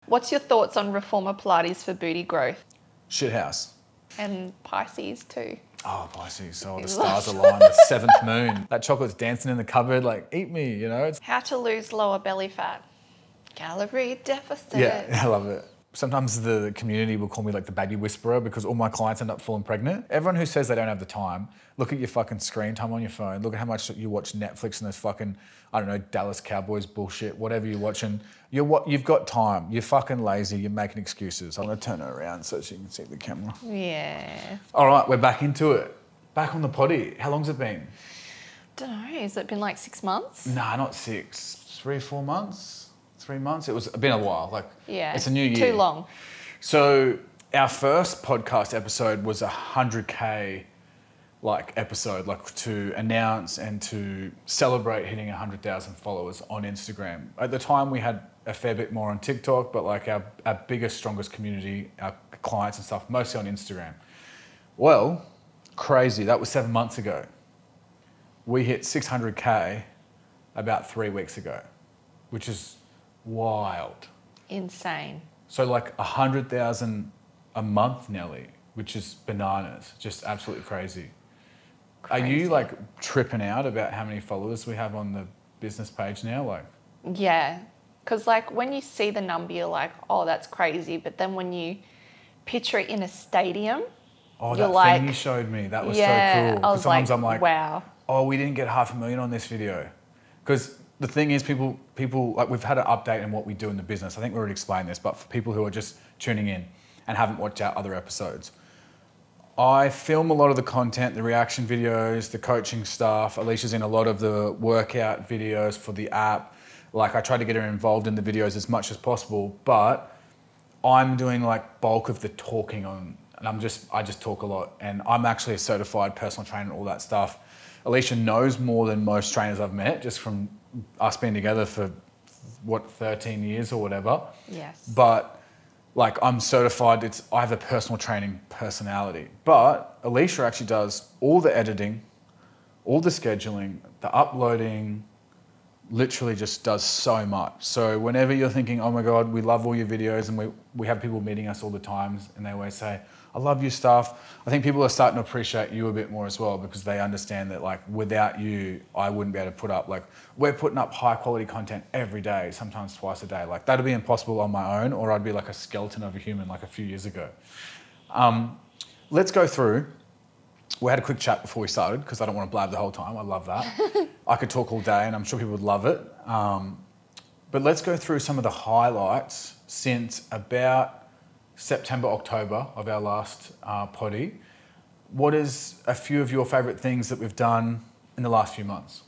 What's your thoughts on Reformer Pilates for booty growth? Shithouse. And Pisces too. Oh, Pisces. So the stars align, the seventh moon. That chocolate's dancing in the cupboard, like, eat me, you know? How to lose lower belly fat. Calorie deficit. Yeah, I love it. Sometimes the community will call me like the baby whisperer because all my clients end up falling pregnant. Everyone who says they don't have the time, look at your fucking screen time on your phone. Look at how much you watch Netflix and those fucking, I don't know, Dallas Cowboys bullshit, whatever you're watching. You've got time. You're fucking lazy. You're making excuses. I'm gonna turn her around so she can see the camera. Yeah. All right, we're back into it. Back on the potty. How long's it been? Don't know. Has it been like 6 months? Nah, not 6. 3, 4 months. 3 months. It's been a while. Like, yeah, it's a new year. Too long. So our first podcast episode was a 100K like episode, like to announce and to celebrate hitting 100,000 followers on Instagram. At the time we had a fair bit more on TikTok, but like our biggest, strongest community, our clients and stuff, mostly on Instagram. Well, crazy. That was 7 months ago. We hit 600K about 3 weeks ago, which is wild. Insane. So like 100,000 a month, Nelly, which is bananas, just absolutely crazy. Are you like tripping out about how many followers we have on the business page now? Like, yeah, because like when you see the number, you're like, oh, that's crazy. But then when you picture it in a stadium, oh, you're that like, thing you showed me, that was yeah, so cool. I was Sometimes like, I'm like, wow. Oh, we didn't get 500,000 on this video. Because the thing is, people, like we've had an update in what we do in the business. I think we already explained this, but for people who are just tuning in and haven't watched our other episodes, I film a lot of the content, the reaction videos, the coaching stuff. Alicia's in a lot of the workout videos for the app. Like I try to get her involved in the videos as much as possible, but I'm doing like bulk of the talking on, and I just talk a lot, and I'm actually a certified personal trainer and all that stuff. Alicia knows more than most trainers I've met just from us being together for, 13 years or whatever. Yes. But like I'm certified, I have a personal training personality. But Alicia actually does all the editing, all the scheduling, the uploading, literally just does so much. So whenever you're thinking, oh my God, we love all your videos, and we have people meeting us all the time and they always say, I love your stuff. I think people are starting to appreciate you a bit more as well because they understand that like without you, I wouldn't be able to put up, like we're putting up high quality content every day, sometimes twice a day. Like that'd be impossible on my own, or I'd be like a skeleton of a human like a few years ago. Let's go through. We had a quick chat before we started because I don't want to blab the whole time. I love that. I could talk all day and I'm sure people would love it. But let's go through some of the highlights since about September, October of our last potty. What is a few of your favourite things that we've done in the last few months?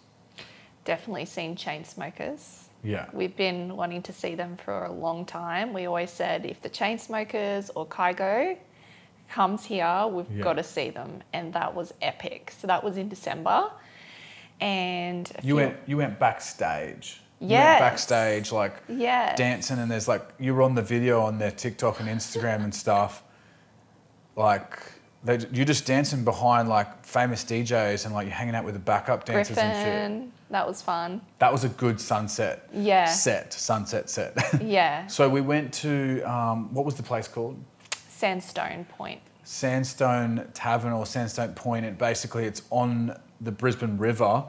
Definitely seen chain smokers. Yeah. We've been wanting to see them for a long time. We always said if the chain smokers or Kygo comes here, we've got to see them, and that was epic. So that was in December, and you went backstage. Yeah. You went backstage, like dancing, and there's like you were on the video on their TikTok and Instagram and stuff. Like you're just dancing behind like famous DJs and like you're hanging out with the backup dancers Griffin, and shit. That was fun. That was a good sunset. Sunset set. Yeah. So we went to what was the place called? Sandstone Point. Sandstone Tavern or Sandstone Point. It's on the Brisbane River,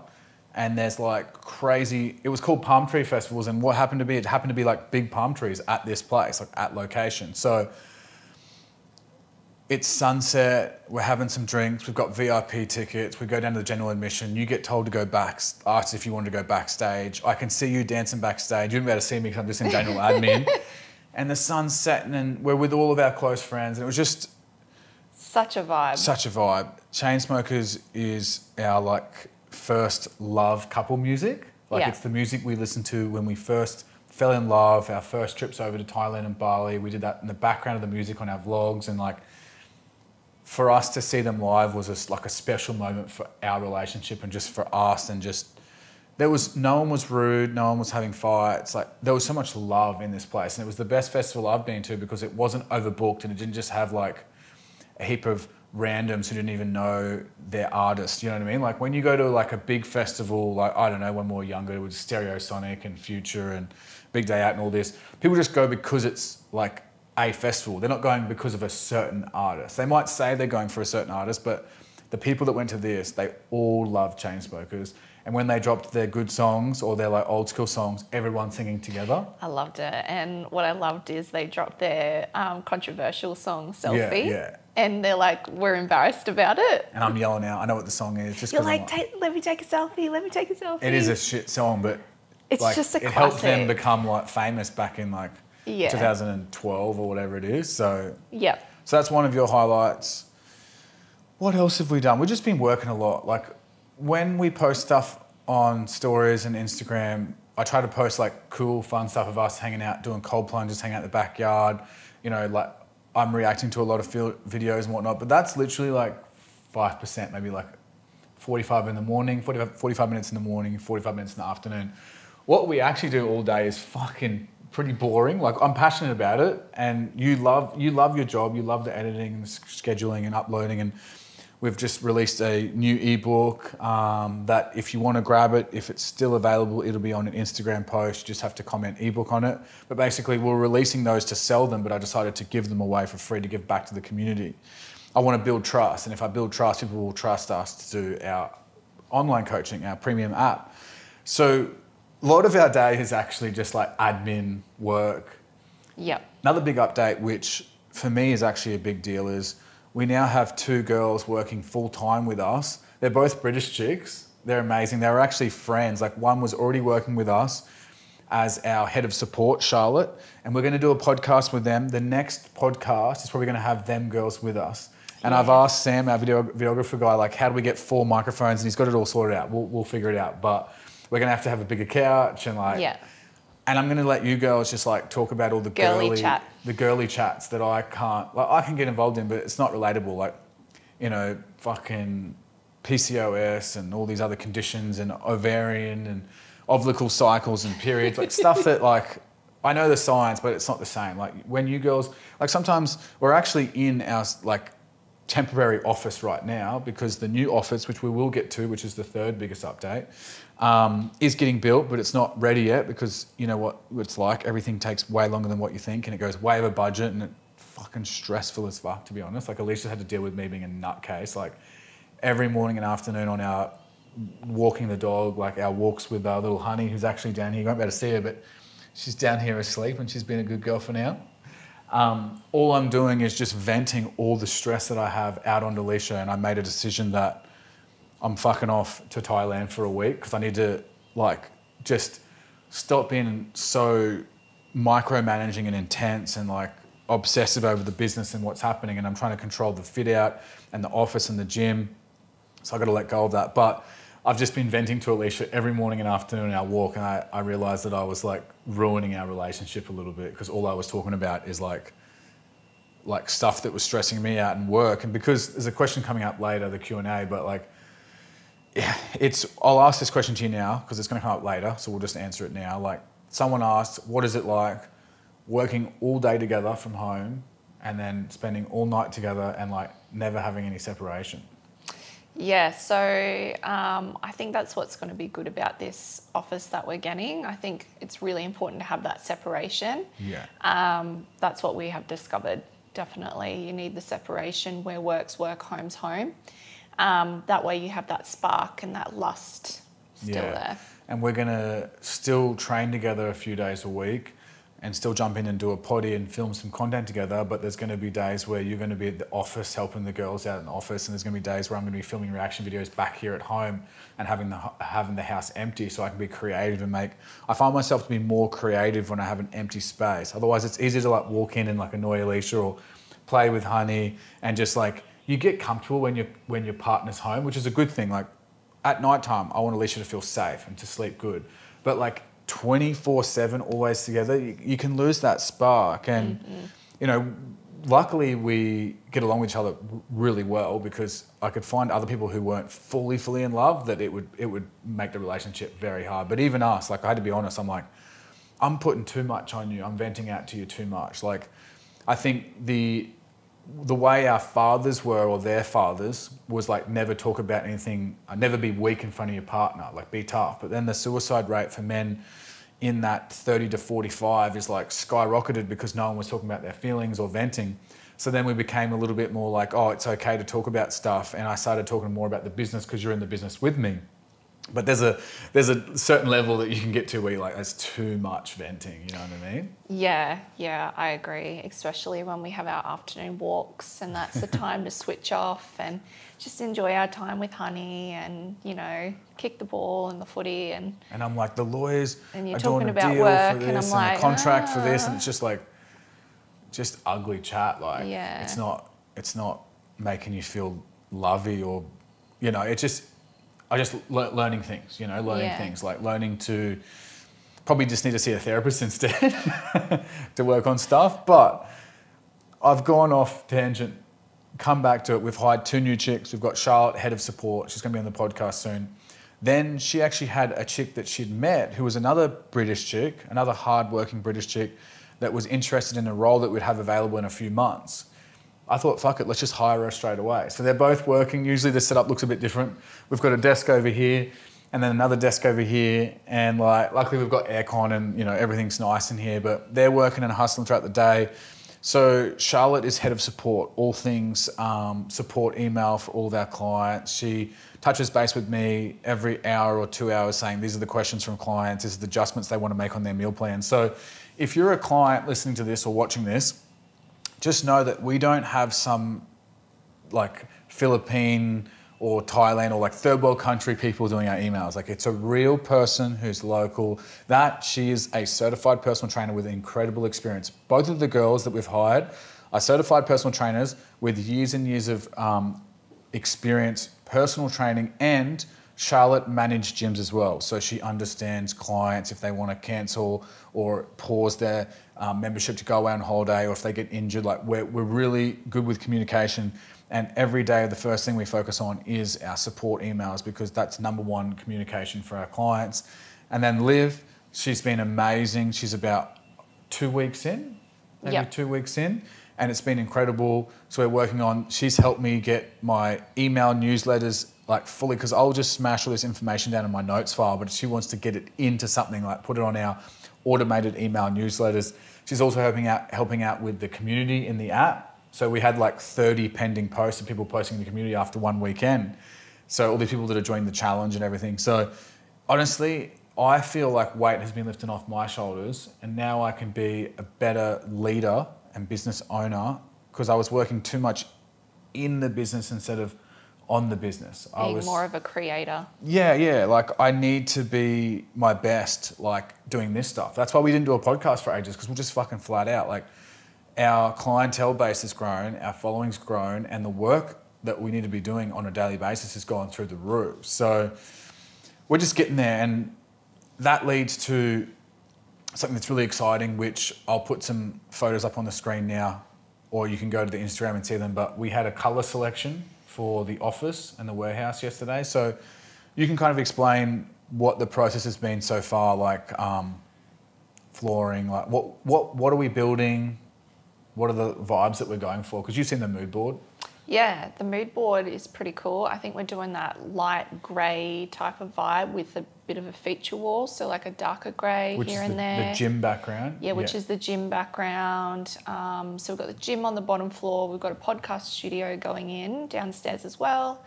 and there's like crazy, it was called Palm Tree Festivals, and it happened to be like big palm trees at this place, like at location. So it's sunset, we're having some drinks, we've got VIP tickets, we go down to the general admission, you get told to go back, asked if you wanted to go backstage. I can see you dancing backstage, you wouldn't be able to see me because I'm just in general admin. And the sun's setting and we're with all of our close friends, and it was just such a vibe. Such a vibe. Chainsmokers is our like first love couple music. Like it's the music we listened to when we first fell in love, our first trips over to Thailand and Bali. We did that in the background of the music on our vlogs, and like for us to see them live was just like a special moment for our relationship and just for us, and just no one was rude, no one was having fights. Like there was so much love in this place, and it was the best festival I've been to because it wasn't overbooked and it didn't just have like a heap of randoms who didn't even know their artist. You know what I mean? Like when you go to like a big festival, like I don't know, when we were younger, it was Stereosonic and Future and big day out and all this. People just go because it's like a festival. They're not going because of a certain artist. They might say they're going for a certain artist, but the people that went to this, they all love Chainsmokers. And when they dropped their good songs or their like old school songs, everyone singing together. I loved it. And what I loved is they dropped their controversial song, Selfie. Yeah. And they're like, we're embarrassed about it. And I'm yelling out, I know what the song is. Just You're like, let me take a selfie, let me take a selfie. It is a shit song, but it's like, just a classic. It helped them become like famous back in like 2012 or whatever it is. So that's one of your highlights. What else have we done? We've just been working a lot. Like when we post stuff on stories and Instagram, I try to post like cool, fun stuff of us hanging out, doing cold plunges, hanging out in the backyard. You know, like I'm reacting to a lot of videos and whatnot, but that's literally like 5%, maybe like 45 in the morning, 45 minutes in the morning, 45 minutes in the afternoon. What we actually do all day is fucking pretty boring. Like I'm passionate about it, and you love your job, you love the editing and the scheduling and uploading, and we've just released a new ebook that if you want to grab it, if it's still available, it'll be on an Instagram post. You just have to comment ebook on it. But basically, we're releasing those to sell them, but I decided to give them away for free to give back to the community. I want to build trust, and if I build trust, people will trust us to do our online coaching, our premium app. So a lot of our day is actually just like admin work. Yep. Another big update, which for me is actually a big deal, is we now have 2 girls working full-time with us. They're both British chicks. They're amazing. They were actually friends. Like one was already working with us as our head of support, Charlotte, and we're going to do a podcast with them. The next podcast is probably going to have them girls with us. And I've asked Sam, our videographer guy, like, how do we get 4 microphones? And he's got it all sorted out. We'll figure it out. But we're going to have a bigger couch and like... Yeah. And I'm going to let you girls just like talk about all the girly chats that I can't, like I can get involved in, but it's not relatable. Like, you know, fucking PCOS and all these other conditions and ovarian and ovulatory cycles and periods, like stuff that like, I know the science, but it's not the same. Like when you girls, like sometimes we're actually in our like temporary office right now because the new office, which we will get to, which is the 3rd biggest update, is getting built, but it's not ready yet because you know what it's like. Everything takes way longer than what you think and it goes way over budget and it's fucking stressful as fuck, to be honest. Like Alicia had to deal with me being a nutcase. Like every morning and afternoon on our walking the dog, like our walks with our little honey who's actually down here. You won't be able to see her, but she's down here asleep and she's been a good girl for now. All I'm doing is just venting all the stress that I have out on Alicia, and I made a decision that I'm fucking off to Thailand for a week because I need to like just stop being so micromanaging and intense and like obsessive over the business and what's happening, and I'm trying to control the fit out and the office and the gym. So I got to let go of that. But I've just been venting to Alicia every morning and afternoon in our walk, and I realized that I was like ruining our relationship a little bit because all I was talking about is like stuff that was stressing me out and work. And because there's a question coming up later, the Q&A, but like, yeah, I'll ask this question to you now because it's going to come up later, so we'll just answer it now. Like someone asked, what is it like working all day together from home and then spending all night together and like never having any separation? Yeah, so I think that's what's going to be good about this office that we're getting. I think it's really important to have that separation. Yeah. That's what we have discovered, definitely. You need the separation where work's work, home's home. That way you have that spark and that lust still there. And we're going to still train together a few days a week and still jump in and do a potty and film some content together, but there's going to be days where you're going to be at the office helping the girls out in the office, and there's going to be days where I'm going to be filming reaction videos back here at home and having the house empty so I can be creative and I find myself to be more creative when I have an empty space. Otherwise it's easy to like walk in and like annoy Alicia or play with honey, and just like you get comfortable when your partner's home, which is a good thing. Like at nighttime, I want Alicia to feel safe and to sleep good, but like 24/7 always together, you can lose that spark. And you know, luckily we get along with each other really well because I could find other people who weren't fully in love that it would make the relationship very hard. But even us, like I had to be honest, I'm like, I'm putting too much on you, I'm venting out to you too much. Like I think the way our fathers were, or their fathers, was like never talk about anything, never be weak in front of your partner, like be tough. But then the suicide rate for men in that 30 to 45 is like skyrocketed because no one was talking about their feelings or venting. So then we became a little bit more like, oh, it's okay to talk about stuff. And I started talking more about the business because you're in the business with me. But there's a certain level that you can get to where you're like, that's too much venting, you know what I mean? Yeah, I agree. Especially when we have our afternoon walks and that's the time to switch off and just enjoy our time with honey and, you know, kick the ball and the footy and I'm like, the lawyers and you're are talking doing a about deal work for this and I'm like, a contract for this, and it's just like, just ugly chat. Like, yeah. it's not making you feel lovey or, you know, learning things, you know, things like learning to probably just need to see a therapist instead to work on stuff. But I've gone off tangent, come back to it. We've hired 2 new chicks. We've got Charlotte, head of support. She's going to be on the podcast soon. Then she actually had a chick that she'd met who was another British chick, another hard-working British chick that was interested in a role that we'd have available in a few months. I thought, fuck it, let's just hire her straight away. So they're both working. Usually the setup looks a bit different. We've got a desk over here and then another desk over here. And like, luckily we've got aircon and, you know, everything's nice in here, but they're working and hustling throughout the day. So Charlotte is head of support, all things support email for all of our clients. She touches base with me every hour or 2 hours saying, these are the questions from clients, these are the adjustments they want to make on their meal plan. So if you're a client listening to this or watching this, just know that we don't have some like Philippine or Thailand or like third world country people doing our emails. Like, it's a real person who's local. She is a certified personal trainer with incredible experience. Both of the girls that we've hired are certified personal trainers with years and years of experience, personal training, and Charlotte managed gyms as well. So she understands clients if they want to cancel or pause their membership to go away on holiday, or if they get injured. Like, we're really good with communication. And every day the first thing we focus on is our support emails, because that's number one communication for our clients. And then Liv, she's been amazing. She's about 2 weeks in, maybe Yep. 2 weeks in. And it's been incredible. So we're working on, she's helped me get my email newsletters like fully, because I'll just smash all this information down in my notes file, but she wants to get it into something, like put it on our automated email newsletters. She's also helping out with the community in the app. So we had like 30 pending posts of people posting in the community after one weekend. So all these people that are joining the challenge and everything. So honestly, I feel like weight has been lifted off my shoulders, and now I can be a better leader and business owner, because I was working too much in the business instead of on the business. I was more of a creator. Yeah. Like, I need to be my best, like, doing this stuff. That's why we didn't do a podcast for ages, because we're just fucking flat out. Like, our clientele base has grown, our following's grown, and the work that we need to be doing on a daily basis has gone through the roof. So we're just getting there, and that leads to something that's really exciting, which I'll put some photos up on the screen now, or you can go to the Instagram and see them. But we had a colour selection for the office and the warehouse yesterday. So you can kind of explain what the process has been so far, like flooring, like what are we building? What are the vibes that we're going for? Because you've seen the mood board. Yeah, the mood board is pretty cool. I think we're doing that light grey type of vibe with a bit of a feature wall, so like a darker grey here and there. The gym background. Yeah, which is the gym background. So we've got the gym on the bottom floor. We've got a podcast studio going in downstairs as well.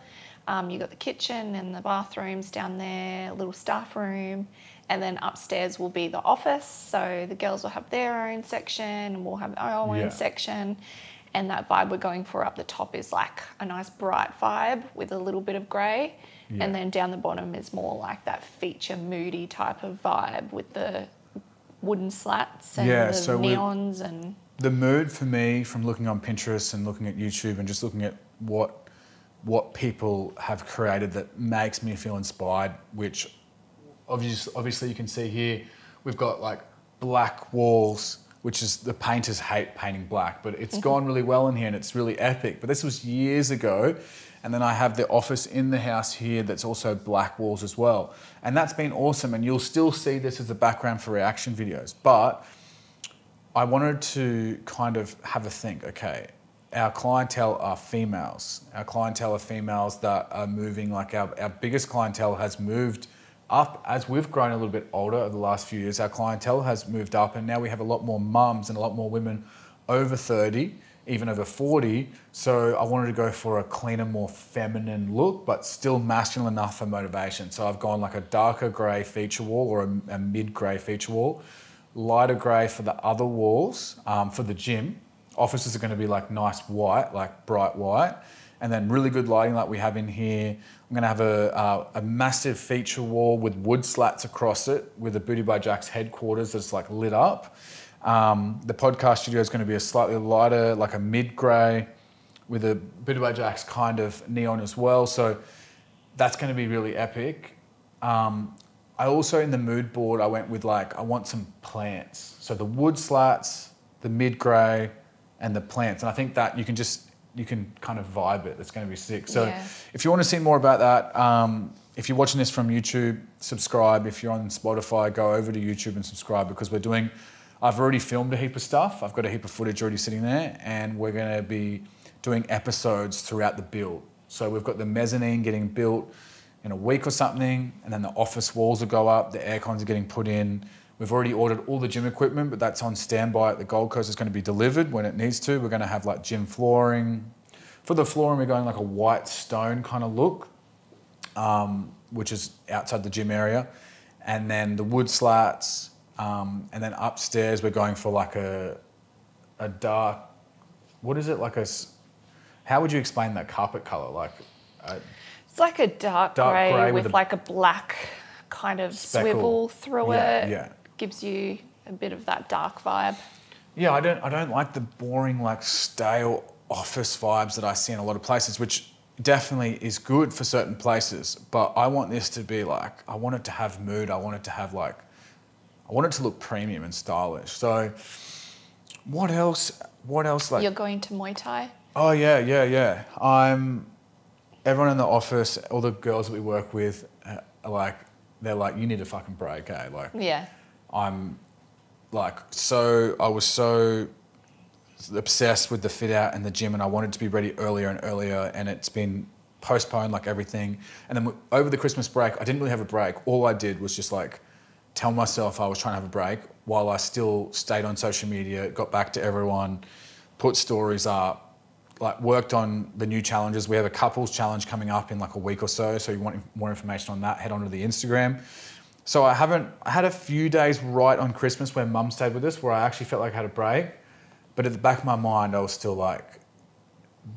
You've got the kitchen and the bathrooms down there, a little staff room. And then upstairs will be the office. So the girls will have their own section and we'll have our own section. And that vibe we're going for up the top is like a nice bright vibe with a little bit of grey. Yeah. And then down the bottom is more like that feature moody type of vibe with the wooden slats and the neons. And the mood for me, from looking on Pinterest and looking at YouTube and just looking at what people have created that makes me feel inspired, which obviously you can see here, we've got like black walls, which is, the painters hate painting black, but it's gone really well in here and it's really epic. But this was years ago. And then I have the office in the house here that's also black walls as well. And that's been awesome. And you'll still see this as a background for reaction videos. But I wanted to kind of have a think, okay, our clientele are females. Our clientele are females that are moving, like our biggest clientele has moved up as we've grown a little bit older over the last few years. Our clientele has moved up, and now we have a lot more mums and a lot more women over 30, even over 40. So I wanted to go for a cleaner, more feminine look, but still masculine enough for motivation. So I've gone like a darker grey feature wall or a mid-grey feature wall, lighter grey for the other walls for the gym. Offices are going to be like nice white, like bright white, and then really good lighting like we have in here. I'm going to have a massive feature wall with wood slats across it with the BootyByJacks headquarters that's like lit up. The podcast studio is going to be a slightly lighter, like a mid-grey with a BootyByJacks kind of neon as well. So that's going to be really epic. I also, in the mood board, I went with like, I want some plants. So the wood slats, the mid-grey, and the plants. And I think that you can kind of vibe it. It's going to be sick. So if you want to see more about that, if you're watching this from YouTube, subscribe. If you're on Spotify, go over to YouTube and subscribe, because I've already filmed a heap of stuff. I've got a heap of footage already sitting there, and we're going to be doing episodes throughout the build. So we've got the mezzanine getting built in a week or something, and then the office walls will go up, the air cons are getting put in. We've already ordered all the gym equipment, but that's on standby at the Gold Coast. It's going to be delivered when it needs to. We're going to have like gym flooring. For the flooring, we're going like a white stone kind of look, which is outside the gym area. And then the wood slats, and then upstairs we're going for like a dark, what is it, like how would you explain that carpet color? It's like a dark grey with like a black kind of speckle. Swivel through it. Yeah. Gives you a bit of that dark vibe. Yeah, I don't like the boring, like stale office vibes that I see in a lot of places, which definitely is good for certain places. But I want this to be like, I want it to have mood. I want it to look premium and stylish. So what else? Like, you're going to Muay Thai? Oh yeah. Everyone in the office, all the girls that we work with, they're like, you need a fucking break, eh? Like, yeah. I was so obsessed with the fit out and the gym, and I wanted to be ready earlier and earlier, and it's been postponed like everything. And then over the Christmas break, I didn't really have a break. All I did was just like tell myself I was trying to have a break while I still stayed on social media, got back to everyone, put stories up, like worked on the new challenges. We have a couples challenge coming up in like a week or so. So if you want more information on that, head on to the Instagram. So I had a few days right on Christmas where mum stayed with us, where I actually felt like I had a break. But at the back of my mind, I was still like,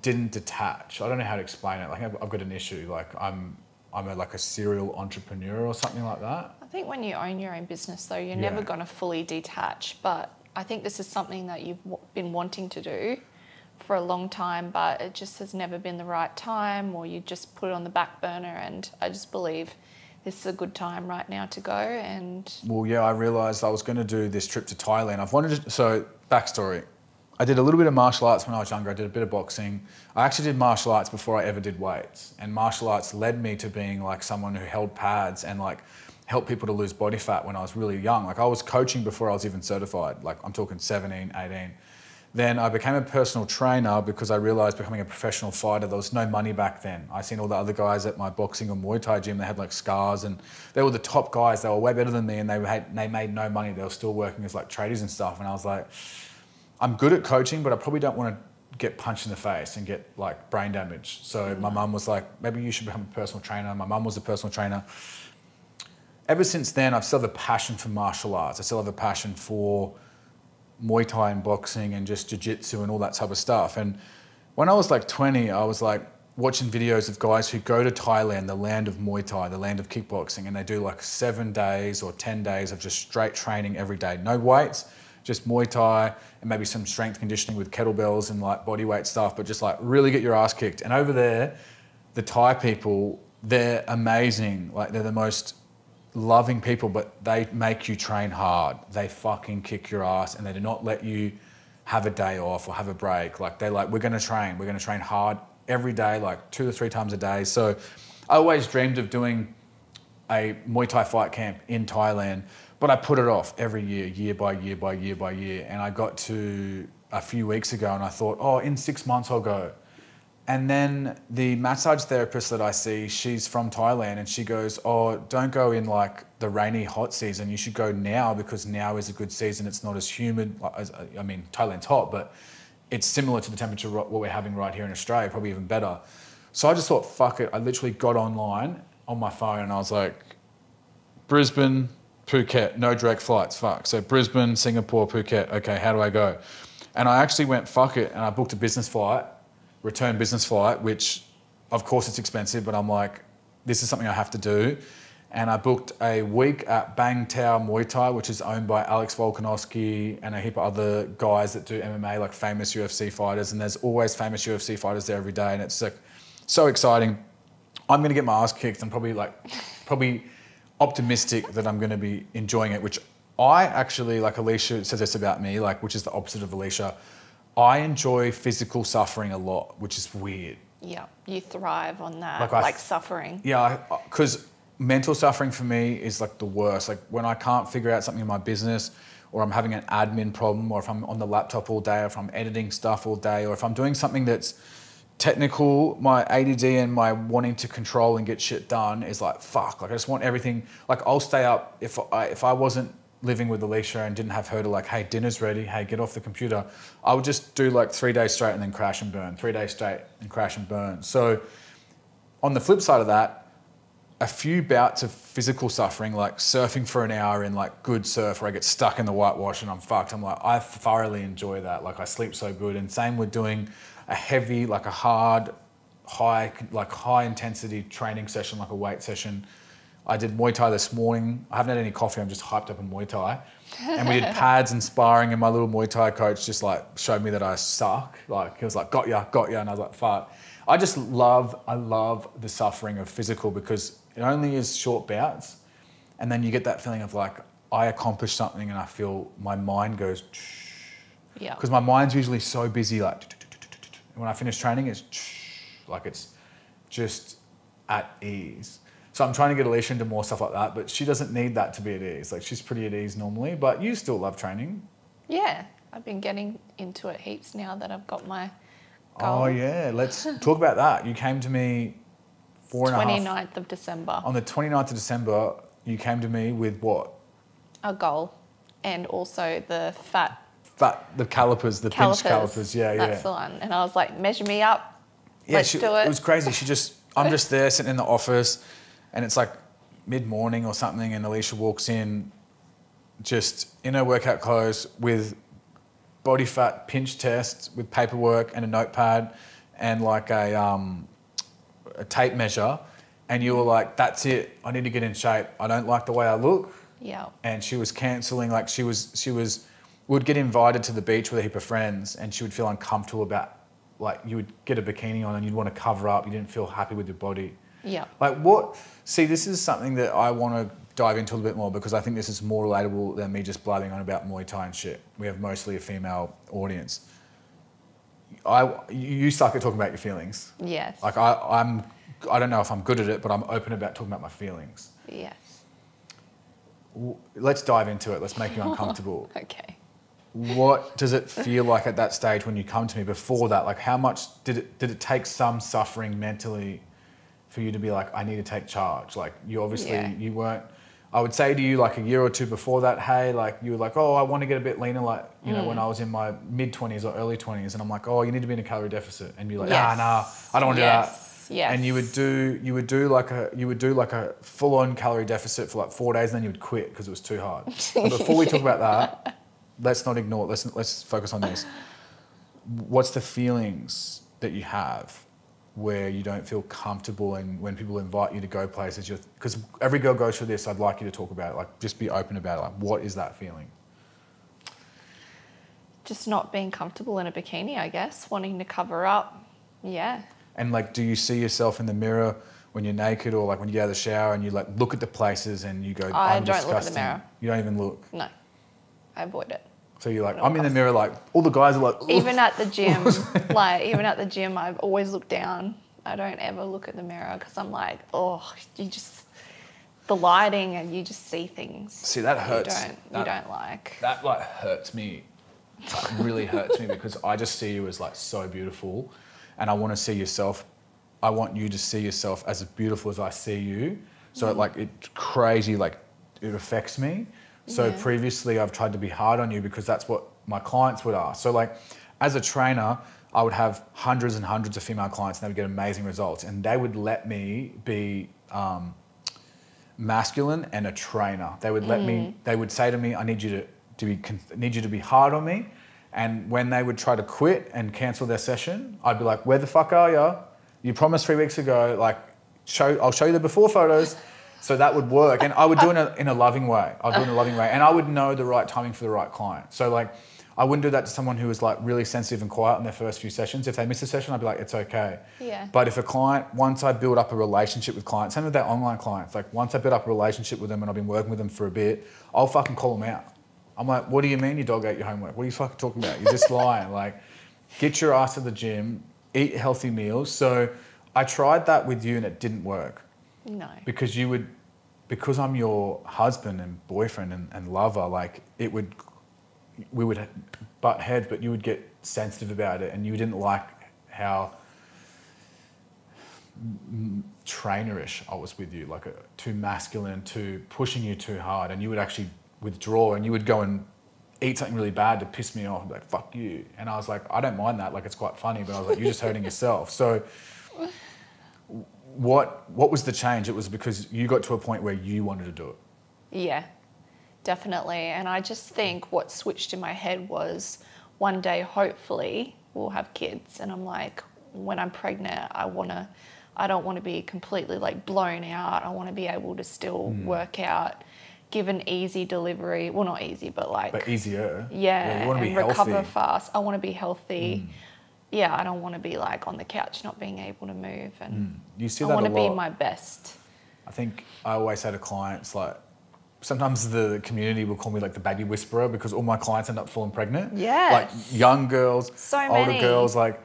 didn't detach. I don't know how to explain it. Like I've got an issue. Like I'm like a serial entrepreneur or something like that. I think when you own your own business though, you're never going to fully detach. But I think this is something that you've been wanting to do for a long time, but it just has never been the right time, or you just put it on the back burner. And I just believe this is a good time right now to go. And well, yeah, I realised I was going to do this trip to Thailand. So backstory, I did a little bit of martial arts when I was younger. I did a bit of boxing. I actually did martial arts before I ever did weights, and martial arts led me to being like someone who held pads and like helped people to lose body fat when I was really young. Like I was coaching before I was even certified. Like I'm talking 17, 18. Then I became a personal trainer because I realised becoming a professional fighter, there was no money back then. I seen all the other guys at my boxing or Muay Thai gym, they had like scars, and they were the top guys. They were way better than me, and they made no money. They were still working as like tradies and stuff. And I was like, I'm good at coaching, but I probably don't want to get punched in the face and get like brain damage. So my mum was like, maybe you should become a personal trainer. My mum was a personal trainer. Ever since then, I've still have a passion for martial arts. I still have a passion for Muay Thai and boxing and just jiu-jitsu and all that type of stuff. And when I was like 20, I was like watching videos of guys who go to Thailand, the land of Muay Thai, the land of kickboxing, and they do like 7 days or 10 days of just straight training every day. No weights, just Muay Thai and maybe some strength conditioning with kettlebells and like body weight stuff, but just like really get your ass kicked. And over there, the Thai people, they're amazing. Like they're the most loving people, but they make you train hard. They fucking kick your ass, and they do not let you have a day off or have a break. Like they're like, we're going to train hard every day, like 2 to 3 times a day. So I always dreamed of doing a Muay Thai fight camp in Thailand, but I put it off every year, year by year by year by year. And I got to a few weeks ago and I thought, oh, in 6 months I'll go. And then the massage therapist that I see, she's from Thailand, and she goes, oh, don't go in like the rainy, hot season. You should go now because now is a good season. It's not as humid. I mean, Thailand's hot, but it's similar to the temperature what we're having right here in Australia, probably even better. So I just thought, fuck it. I literally got online on my phone and I was like, Brisbane, Phuket, no direct flights, fuck. So Brisbane, Singapore, Phuket, okay, how do I go? And I actually went, fuck it, and I booked a business flight, return business flight, which of course it's expensive, but I'm like, this is something I have to do. And I booked a week at Bang Tao Muay Thai, which is owned by Alex Volkanovski and a heap of other guys that do MMA, like famous UFC fighters. And there's always famous UFC fighters there every day. And it's like so exciting. I'm going to get my ass kicked. I'm probably optimistic that I'm going to be enjoying it, which I actually, like Alicia says this about me, like, which is the opposite of Alicia. I enjoy physical suffering a lot, which is weird. Yeah, you thrive on that, like suffering. Yeah, because mental suffering for me is like the worst. Like when I can't figure out something in my business, or I'm having an admin problem, or if I'm on the laptop all day, or if I'm editing stuff all day, or if I'm doing something that's technical, my ADD and my wanting to control and get shit done is like, fuck. Like I just want everything. Like I'll stay up if I wasn't living with Alicia and didn't have her to like, hey, dinner's ready, hey, get off the computer, I would just do like 3 days straight and then crash and burn, 3 days straight and crash and burn. So on the flip side of that, a few bouts of physical suffering, like surfing for an hour in like good surf where I get stuck in the whitewash and I'm fucked, I'm like, I thoroughly enjoy that. Like I sleep so good. And same with doing a heavy, like a hard, high intensity training session, like a weight session. I did Muay Thai this morning. I haven't had any coffee. I'm just hyped up in Muay Thai. And we did pads and sparring, and my little Muay Thai coach just like showed me that I suck. Like he was like, got ya. And I was like, fuck. I love the suffering of physical because it only is short bouts. And then you get that feeling of like, I accomplished something and I feel my mind goes, yeah. Because my mind's usually so busy, like, and when I finish training, it's like, it's just at ease. So I'm trying to get Alicia into more stuff like that, but she doesn't need that to be at ease. Like she's pretty at ease normally, but you still love training. Yeah, I've been getting into it heaps now that I've got my goal. Oh yeah, let's talk about that. You came to me 29th of December. On the 29th of December, you came to me with what? A goal, and also the the calipers, the pinch calipers. Yeah, That's the one. And I was like, measure me up. Yeah, let's do it. It was crazy. I'm just there sitting in the office. And it's like mid-morning or something, and Alicia walks in just in her workout clothes with body fat pinch test with paperwork and a notepad and like a tape measure. And you were like, that's it. I need to get in shape. I don't like the way I look. Yeah. And she was cancelling, like she would get invited to the beach with a heap of friends and she would feel uncomfortable about, like you would get a bikini on and you'd want to cover up. You didn't feel happy with your body. Yeah. Like see, this is something that I want to dive into a little bit more because I think this is more relatable than me just blathering on about Muay Thai and shit. We have mostly a female audience. You suck at talking about your feelings. Yes. Like I don't know if I'm good at it, but I'm open about talking about my feelings. Yes. Let's dive into it. Let's make you uncomfortable. Okay. What does it feel like at that stage when you come to me? Before that, like how much did it take some suffering mentally for you to be like, I need to take charge? Like you obviously, you weren't, I would say to you like a year or two before that, hey, like you were like, oh, I want to get a bit leaner, like, you know, when I was in my mid-20s or early 20s, and I'm like, oh, you need to be in a calorie deficit. And you're like, nah, I don't want to do that. Yes. And you would do like a full-on calorie deficit for like 4 days, and then you would quit because it was too hard. But before we talk about that, let's not ignore it. Let's focus on this. What's the feelings that you have where you don't feel comfortable, and when people invite you to go places, because every girl goes through this, I'd like you to talk about it, like just be open about it. Like what is that feeling? Just not being comfortable in a bikini, I guess, wanting to cover up. Yeah. And like, do you see yourself in the mirror when you're naked, or like when you get out of the shower and you like look at the places and you go, I'm disgusting. Look at the mirror. You don't even look? No, I avoid it. So you're like, I'm in the mirror, like all the guys are like, ugh. Even at the gym, I've always looked down. I don't ever look at the mirror because I'm like, oh, the lighting, and you just see things. See, that hurts. You don't like. That like hurts me. Like really hurts me because I just see you as like so beautiful. and I want to see yourself. I want you to see yourself as beautiful as I see you. So it's crazy, like it affects me. So previously I've tried to be hard on you because that's what my clients would ask. So like as a trainer, I would have hundreds and hundreds of female clients and they would get amazing results, and they would let me be masculine and a trainer. They would let me, they would say to me, I need you to be hard on me. And when they would try to quit and cancel their session, I'd be like, where the fuck are you? You promised 3 weeks ago, like, I'll show you the before photos. So that would work. And I would do it in a loving way. I'd do it in a loving way. And I would know the right timing for the right client. So like, I wouldn't do that to someone who was like really sensitive and quiet in their first few sessions. If they miss a session, I'd be like, it's okay. Yeah. But if a client, once I build up a relationship with clients, same with their online clients, like once I build up a relationship with them and I've been working with them for a bit, I'll fucking call them out. I'm like, what do you mean your dog ate your homework? What are you fucking talking about? You're just lying. Like, get your ass to the gym, eat healthy meals. So I tried that with you and it didn't work. No. Because because I'm your husband and boyfriend and lover, like we would butt heads, but you would get sensitive about it and you didn't like how trainerish I was with you, like too masculine, too pushing you too hard, and you would actually withdraw and you would go and eat something really bad to piss me off and be like, fuck you. And I was like, I don't mind that, like it's quite funny, but I was like, you're just hurting yourself. So what was the change? It was because you got to a point where you wanted to do it. Yeah, definitely. And I just think what switched in my head was one day, hopefully, we'll have kids. And I'm like, when I'm pregnant, I don't want to be completely like blown out. I want to be able to still work out, give an easy delivery. Well, not easy, but like... But easier. Yeah, you want to and be recover healthy. fast. I want to be healthy. Yeah, I don't want to be like on the couch not being able to move, and You see I that want to a be lot. my best. I think I always say to clients, like, sometimes the community will call me like the baby whisperer because all my clients end up falling pregnant. Yes. Like young girls, So older many. girls, like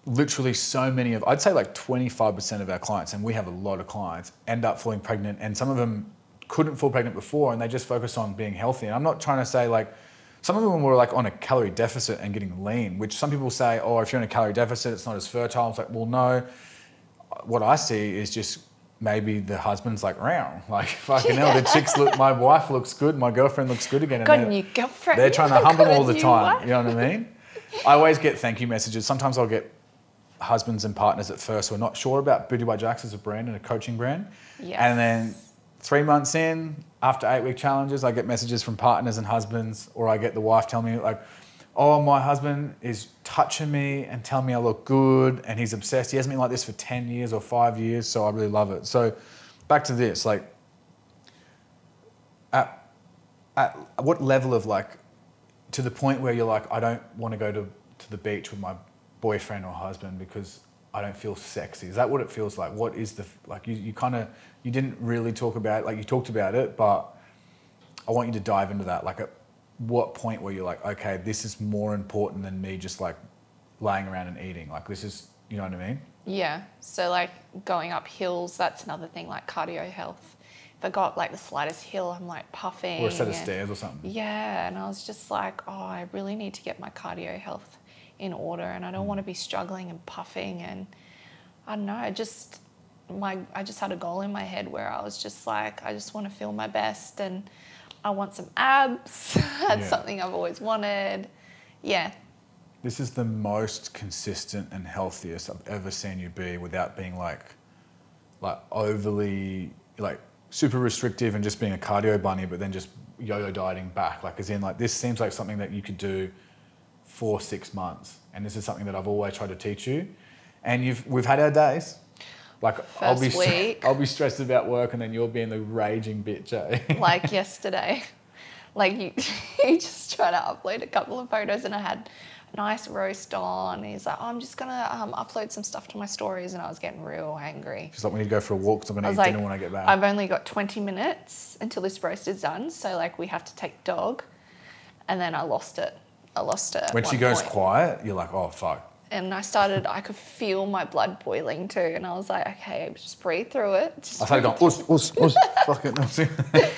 literally so many of, I'd say like 25% of our clients, and we have a lot of clients, end up falling pregnant, and some of them couldn't fall pregnant before and they just focus on being healthy. And I'm not trying to say like, some of them were like on a calorie deficit and getting lean, which some people say, oh, if you're in a calorie deficit, it's not as fertile. It's like, well, no. What I see is just maybe the husband's like, round, like fucking hell, the chicks look, my wife looks good, my girlfriend looks good again. Got a new girlfriend. They're trying to hump them all the time. Wife. You know what I mean? I always get thank you messages. Sometimes I'll get husbands and partners at first who are not sure about BootyByJacks as a brand and a coaching brand. Yes. And then 3 months in, after 8-week challenges, I get messages from partners and husbands, or I get the wife telling me like, oh, my husband is touching me and telling me I look good and he's obsessed. He hasn't been like this for 10 years or 5 years, so I really love it. So back to this, like at what level of like, to the point where you're like, I don't want to go to the beach with my boyfriend or husband because I don't feel sexy. Is that what it feels like? What is the, like you kind of, you didn't really talk about it, like you talked about it, but I want you to dive into that. Like at what point were you like, okay, this is more important than me just like laying around and eating? Like this is, you know what I mean? Yeah. So like going up hills, that's another thing, like cardio health. If I got like the slightest hill, I'm like puffing. Or a set of stairs or something. Yeah. And I was just like, oh, I really need to get my cardio health in order, and I don't want to be struggling and puffing, and I don't know, I just had a goal in my head where I was just like, I just want to feel my best and I want some abs. That's something I've always wanted. Yeah. This is the most consistent and healthiest I've ever seen you be without being like overly like super restrictive and just being a cardio bunny, but then just yo-yo dieting back. Like as in like, this seems like something that you could do for 6 months, and this is something that I've always tried to teach you. And we've had our days. Like I'll be stressed about work, and then you'll be in the raging bitch. Like yesterday, like you just try to upload a couple of photos, and I had a nice roast on. He's like, oh, I'm just gonna upload some stuff to my stories, and I was getting real angry. She's like, we need to go for a walk, so I'm gonna eat dinner when I get back. I've only got 20 minutes until this roast is done, so like we have to take dog, and then I lost it. When she goes quiet, you're like, oh, fuck. And I could feel my blood boiling too. And I was like, okay, just breathe through it. I started going, us, fuck it.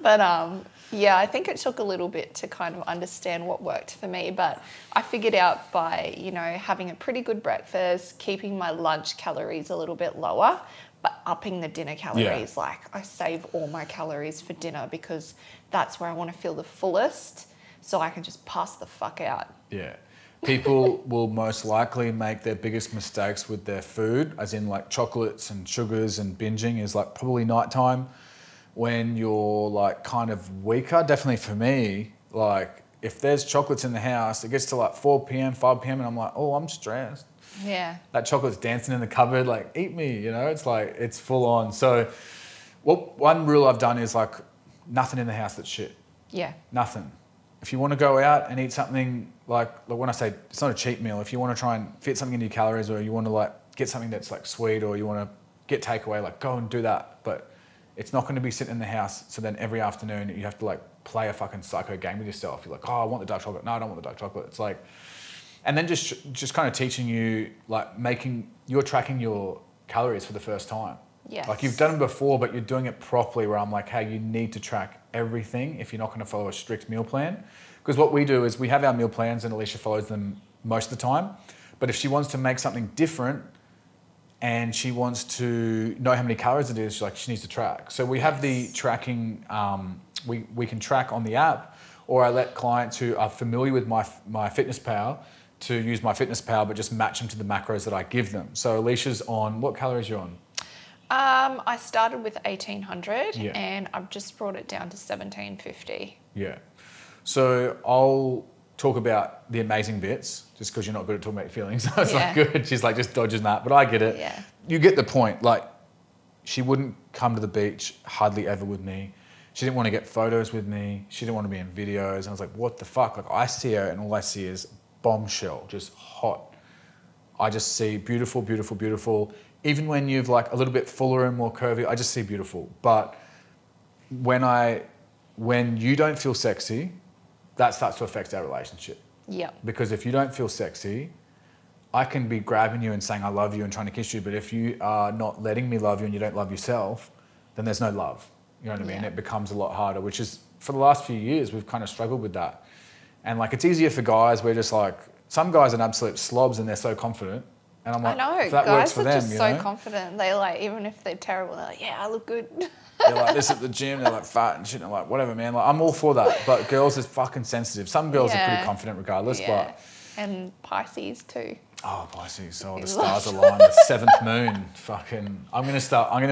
But Yeah, I think it took a little bit to kind of understand what worked for me, but I figured out by, having a pretty good breakfast, keeping my lunch calories a little bit lower, but upping the dinner calories. Yeah. Like I save all my calories for dinner because that's where I want to feel the fullest so I can just pass the fuck out. Yeah. People will most likely make their biggest mistakes with their food, as in like chocolates and sugars and binging, is like probably nighttime when you're like kind of weaker. Definitely for me, like if there's chocolates in the house, it gets to like 4 p.m, 5 p.m, and I'm like, oh, I'm stressed. Yeah. That chocolate's dancing in the cupboard, like, eat me, it's like, it's full on. So one rule I've done is like nothing in the house that's shit. Yeah. Nothing. If you want to go out and eat something like when I say it's not a cheap meal, if you want to try and fit something into your calories, or you want to like get something that's like sweet, or you want to get takeaway, like go and do that. But it's not going to be sitting in the house. So then every afternoon you have to like play a fucking psycho game with yourself. You're like, oh, I want the dark chocolate. No, I don't want the dark chocolate. It's like, and then just kind of teaching you, like you're tracking your calories for the first time. Yes. Like you've done it before, but you're doing it properly, where I'm like, hey, you need to track everything if you're not going to follow a strict meal plan. Because what we do is we have our meal plans and Alicia follows them most of the time. But if she wants to make something different and she wants to know how many calories it is, she needs to track. So we have the tracking, we can track on the app, or I let clients who are familiar with my FitnessPal to use my FitnessPal, but just match them to the macros that I give them. So Alicia's on, what calories are you on? I started with 1,800 Yeah. and I've just brought it down to 1,750. Yeah. So I'll talk about the amazing bits, just because you're not good at talking about your feelings. It's Yeah. not good. She's like just dodging that, but I get it. Yeah. You get the point. Like, she wouldn't come to the beach hardly ever with me. She didn't want to get photos with me. She didn't want to be in videos. And I was like, what the fuck? Like, I see her and all I see is bombshell, just hot. I just see beautiful, beautiful, beautiful. Even when you've like a little bit fuller and more curvy, I just see beautiful. But when you don't feel sexy, that starts to affect our relationship. Yeah. Because if you don't feel sexy, I can be grabbing you and saying I love you and trying to kiss you, but if you are not letting me love you and you don't love yourself, then there's no love. You know what I mean? Yeah. It becomes a lot harder, which is, for the last few years, we've kind of struggled with that. And like, it's easier for guys. We're just like, some guys are absolute slobs and they're so confident. And I'm like, I know, if that guys works for are them, just so confident. They like, even if they're terrible, they're like, yeah, I look good. They're like this at the gym, they're like fat and shit. And I'm like, whatever, man. Like, I'm all for that. But girls is fucking sensitive. Some girls are pretty confident regardless, Yeah. but... And Pisces too. Oh, Pisces. So the stars align, the seventh moon. Fucking, I'm gonna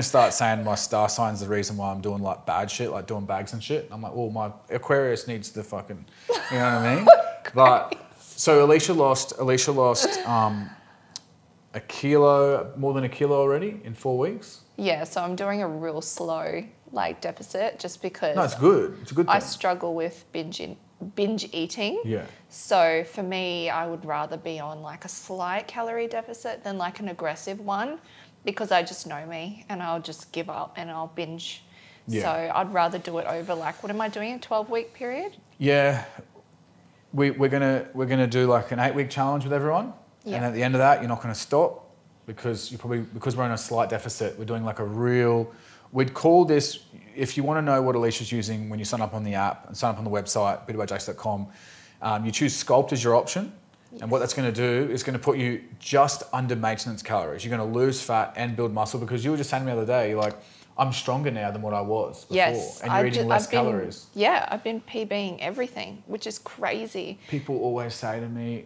start saying my star sign's the reason why I'm doing like bad shit, like doing bags and shit. I'm like, oh, my Aquarius needs the fucking, you know what I mean? But so Alicia lost a kilo, more than a kilo already in 4 weeks. Yeah, so I'm doing a real slow like deficit just because No, it's good. It's a good thing. I struggle with binge eating. Yeah. So for me, I would rather be on like a slight calorie deficit than like an aggressive one, because I just know me and I'll just give up and I'll binge. Yeah. So I'd rather do it over like, what am I doing, a 12-week period? Yeah. We're gonna do like an 8-week challenge with everyone. Yeah. And at the end of that, you're not gonna stop because we're in a slight deficit. We're doing like a real, we'd call this, if you want to know what Alicia's using when you sign up on the app and sign up on the website, BootyByJacks.com, you choose Sculpt as your option. Yes. And what that's going to do is going to put you just under maintenance calories. You're going to lose fat and build muscle, because you were just saying to me the other day, you're like, I'm stronger now than what I was before. Yes. And you're eating less calories. Yeah, I've been PBing everything, which is crazy. People always say to me,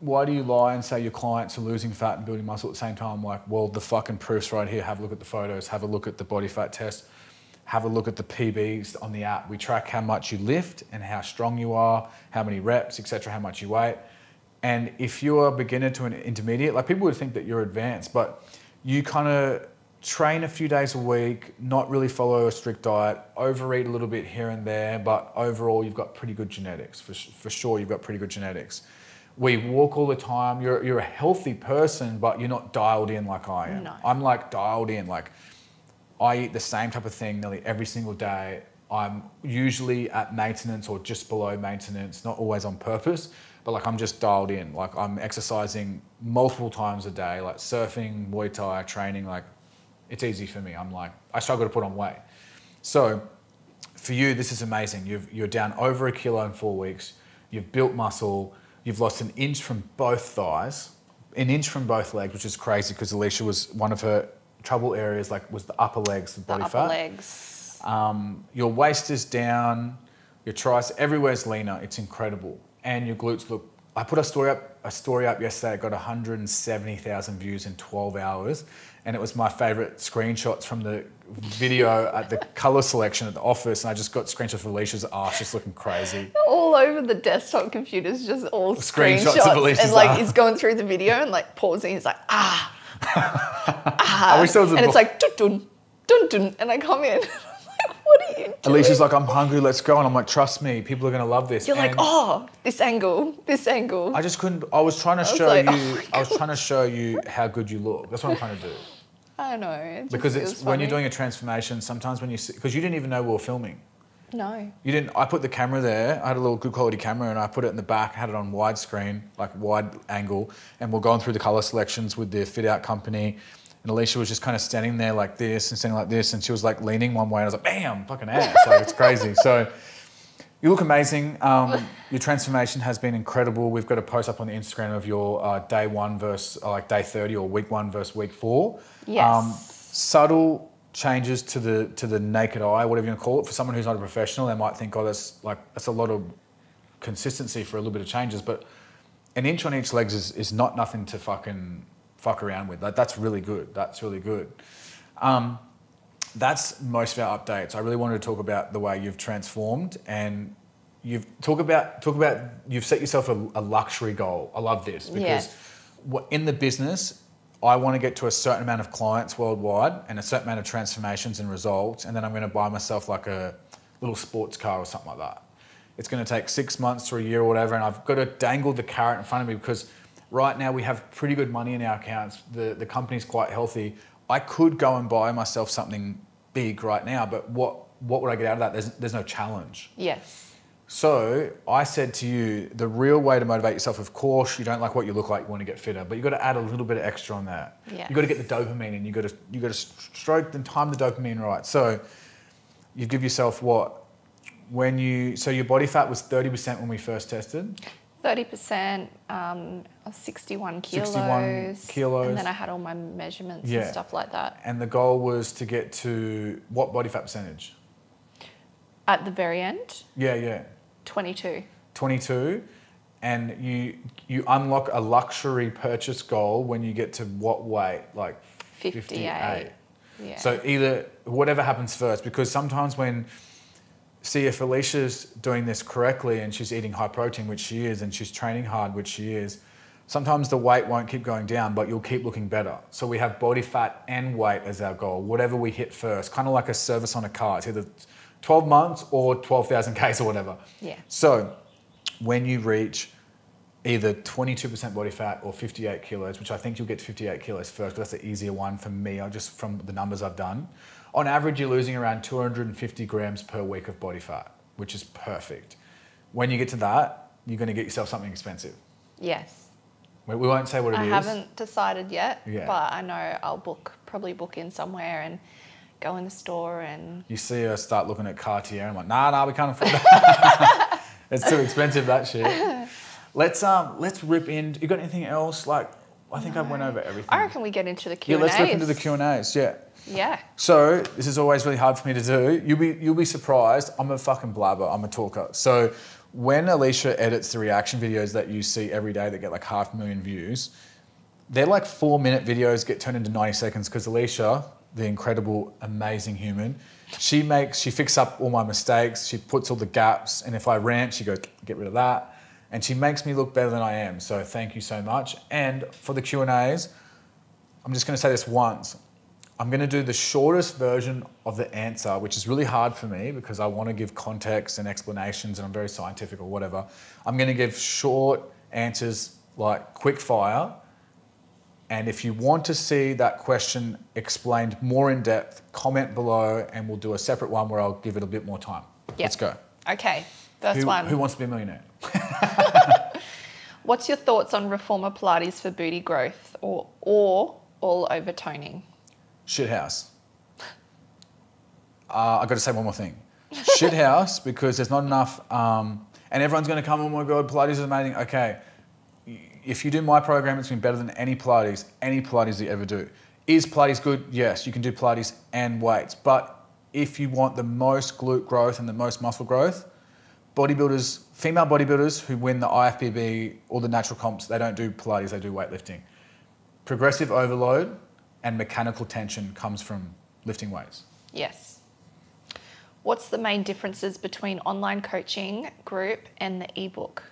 why do you lie and say your clients are losing fat and building muscle at the same time? I'm like, well, the fucking proof's right here. Have a look at the photos. Have a look at the body fat test. Have a look at the PBs on the app. We track how much you lift and how strong you are, how many reps, etc., how much you weigh. And if you're a beginner to an intermediate, like, people would think that you're advanced, but you kind of train a few days a week, not really follow a strict diet, overeat a little bit here and there, but overall you've got pretty good genetics. For sure, you've got pretty good genetics. We walk all the time. You're a healthy person, but you're not dialed in like I am. No. I'm like dialed in. Like, I eat the same type of thing nearly every single day. I'm usually at maintenance or just below maintenance, not always on purpose, but like, I'm just dialed in. Like, I'm exercising multiple times a day, like surfing, Muay Thai, training. Like, it's easy for me. I'm like, I struggle to put on weight. So for you, this is amazing. You're down over 1 kilo in 4 weeks. You've built muscle. You've lost 1 inch from both thighs, 1 inch from both legs, which is crazy because Alicia was one of her trouble areas, like was the upper legs, the body fat. Upper legs. Your waist is down. Your triceps, everywhere's leaner. It's incredible. And your glutes look. I put a story up yesterday. It got 170,000 views in 12 hours, and it was my favourite screenshots from the video at the colour selection at the office. And I just got screenshots of Alicia's arse just looking crazy. All over the desktop computers, just all Screenshots screenshots. of Alicia's and like arse. He's going through the video and like pausing. He's like, I wish there was a and it's like dun dun dun dun, and I come in. What are you doing? Alicia's like, I'm hungry, let's go. And I'm like, trust me, people are going to love this. You're like, And oh, this angle. I just couldn't, I was trying to show like, you, oh I was trying to show you how good you look. That's what I'm trying to do. I know. It just Because feels it's when you're funny. doing a transformation, sometimes when you see, because you didn't even know we were filming. No. You didn't, I put the camera there, I had a little good quality camera and I put it in the back, had it on widescreen, like wide angle, and we're going through the colour selections with the fit out company. And Alicia was just kind of standing there like this and standing like this, and she was like leaning one way, and I was like, bam, fucking ass. Like, it's crazy. So you look amazing. Your transformation has been incredible. We've got a post up on the Instagram of your day 1 versus like day 30 or week 1 versus week 4. Yes. Subtle changes to the naked eye, whatever you want to call it. For someone who's not a professional, they might think, oh, that's a lot of consistency for a little bit of changes. But 1 inch on each leg is not nothing to fuck around with. Like, that's really good. That's really good. That's most of our updates. I really wanted to talk about the way you've transformed, and you've you've set yourself a luxury goal. I love this because in the business, I want to get to a certain amount of clients worldwide and a certain amount of transformations and results, and then I'm going to buy myself like a little sports car or something like that. It's going to take 6 months to a year or whatever, and I've got to dangle the carrot in front of me because right now we have pretty good money in our accounts. The company's quite healthy. I could go and buy myself something big right now, but what would I get out of that? There's no challenge. Yes. So I said to you, the real way to motivate yourself, of course, you don't like what you look like, you want to get fitter, but you've got to add a little bit of extra on that. Yes. You've got to get the dopamine in. You've got to stroke and time the dopamine right. So you give yourself what? So your body fat was 30% when we first tested? 30%, 61 kilos. 61 kilos. And then I had all my measurements and stuff like that. And the goal was to get to what body fat percentage? At the very end? Yeah. 22. 22. And you unlock a luxury purchase goal when you get to what weight? Like 58. Yeah. So either whatever happens first, because sometimes if Alicia's doing this correctly and she's eating high protein, which she is, and she's training hard, which she is, sometimes the weight won't keep going down, but you'll keep looking better. So we have body fat and weight as our goal, whatever we hit first, kind of like a service on a car. It's either 12 months or 12,000 Ks or whatever. Yeah. So when you reach either 22% body fat or 58 kilos, which I think you'll get to 58 kilos first, because that's the easier one for me, just from the numbers I've done. On average, you're losing around 250 grams per week of body fat, which is perfect. When you get to that, you're going to get yourself something expensive. Yes. We won't say what it is. I haven't decided yet, Yeah. but I know I'll probably book in somewhere and go in the store and... You see her start looking at Cartier and I'm like, nah, we can't afford that. It's too expensive, that shit. Let's rip in. You got anything else? Like, I think I went over everything. I reckon we get into the Q&As. Yeah, let's rip into the Q&As, yeah. Yeah. So this is always really hard for me to do. You'll be surprised. I'm a fucking blabber. I'm a talker. So when Alicia edits the reaction videos that you see every day that get like 500,000 views, they're like 4-minute videos get turned into 90 seconds because Alicia, the incredible, amazing human, she fixes up all my mistakes. She puts all the gaps, and if I rant, she goes, get rid of that. And she makes me look better than I am. So thank you so much. And for the Q&As, I'm just going to say this once. I'm going to do the shortest version of the answer, which is really hard for me because I want to give context and explanations and I'm very scientific or whatever. I'm going to give short answers like quick fire. And if you want to see that question explained more in depth, comment below and we'll do a separate one where I'll give it a bit more time. Yep. Let's go. Okay, first one. Who wants to be a millionaire? What's your thoughts on reformer Pilates for booty growth or all over toning? Shithouse. I've got to say one more thing. Shithouse because there's not enough, and everyone's going to come, oh my God, Pilates is amazing. Okay, if you do my program, it's been better than any Pilates you ever do. Is Pilates good? Yes, you can do Pilates and weights. But if you want the most glute growth and the most muscle growth, bodybuilders, female bodybuilders who win the IFBB or the natural comps, they don't do Pilates, they do weightlifting. Progressive overload and mechanical tension comes from lifting weights. Yes. What's the main differences between online coaching group and the ebook?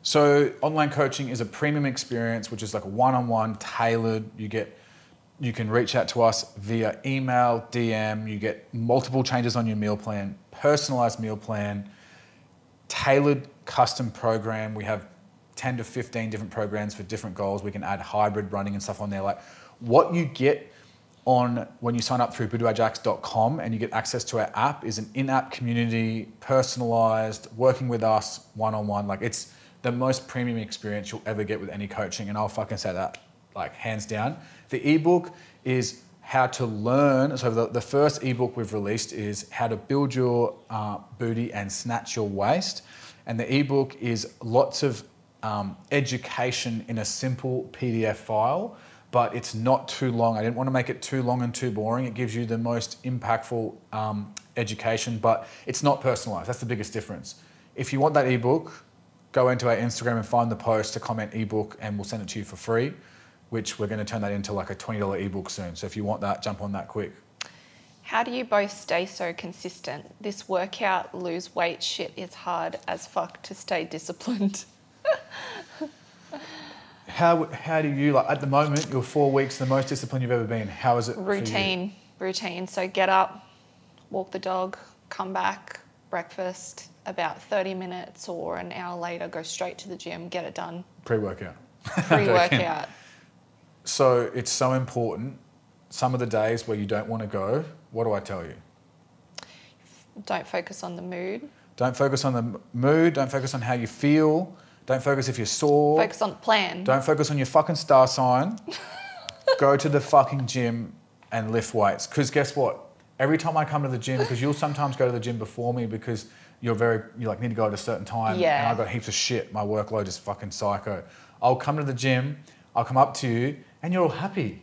So online coaching is a premium experience, which is like a one-on-one tailored. You can reach out to us via email, DM. You get multiple changes on your meal plan, personalized meal plan, tailored custom program. We have 10 to 15 different programs for different goals. We can add hybrid running and stuff on there. Like what you get on when you sign up through BootyByJacks.com and you get access to our app is an in-app community, personalized, working with us one-on-one. Like it's the most premium experience you'll ever get with any coaching. And I'll fucking say that like hands down. The ebook is how to learn. So the first ebook we've released is how to build your booty and snatch your waist. And the ebook is lots of education in a simple PDF file, but it's not too long. I didn't want to make it too long and too boring. It gives you the most impactful education, but it's not personalized. That's the biggest difference. If you want that ebook, go into our Instagram and find the post to comment ebook and we'll send it to you for free, which we're going to turn that into like a $20 ebook soon. So if you want that, jump on that quick. How do you both stay so consistent? This workout, lose weight shit is hard as fuck to stay disciplined. How do you, like at the moment, you're 4 weeks, the most disciplined you've ever been. How is it Routine. So get up, walk the dog, come back, breakfast, about 30 minutes or an hour later, go straight to the gym, get it done. Pre-workout. Pre-workout. So it's so important. Some of the days where you don't want to go, what do I tell you? Don't focus on the mood. Don't focus on the mood. Don't focus on how you feel. Don't focus if you're sore. Focus on the plan. Don't focus on your fucking star sign. Go to the fucking gym and lift weights. Because guess what? Every time I come to the gym, because you'll sometimes go to the gym before me because you like need to go at a certain time. Yeah. And I've got heaps of shit. My workload is fucking psycho. I'll come to the gym. I'll come up to you and you're all happy.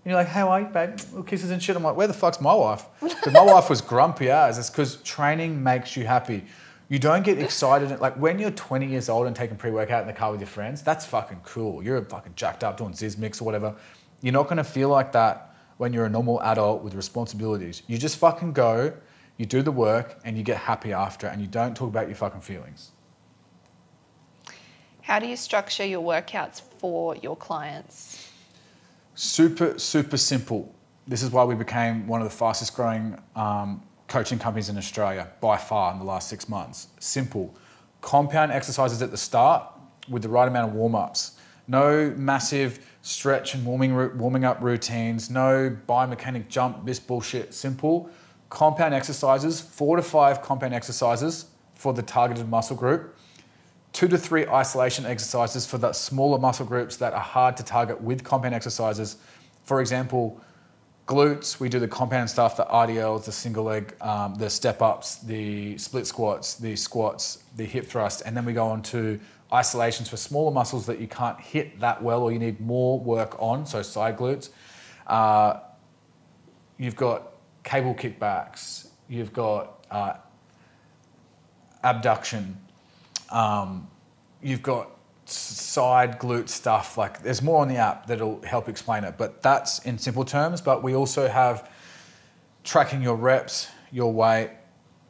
And you're like, how are you, babe? Little kisses and shit. I'm like, where the fuck's my wife? Because my wife was grumpy as. It's because training makes you happy. You don't get excited. Like when you're 20 years old and taking pre-workout in the car with your friends, that's fucking cool. You're fucking jacked up doing Ziz mix or whatever. You're not going to feel like that when you're a normal adult with responsibilities. You just fucking go, you do the work and you get happy after and you don't talk about your fucking feelings. How do you structure your workouts for your clients? Super, super simple. This is why we became one of the fastest growing coaching companies in Australia by far in the last 6 months. Simple. Compound exercises at the start with the right amount of warm-ups. No massive stretch and warming up routines. No biomechanic jump, this bullshit. Simple. Compound exercises, 4 to 5 compound exercises for the targeted muscle group. 2 to 3 isolation exercises for the smaller muscle groups that are hard to target with compound exercises. For example, glutes, we do the compound stuff, the RDLs, the single leg, the step ups, the split squats, the hip thrust, and then we go on to isolations for smaller muscles that you can't hit that well or you need more work on, so side glutes. You've got cable kickbacks, you've got abduction, you've got side glute stuff. Like there's more on the app that'll help explain it, but that's in simple terms. But we also have tracking your reps, your weight,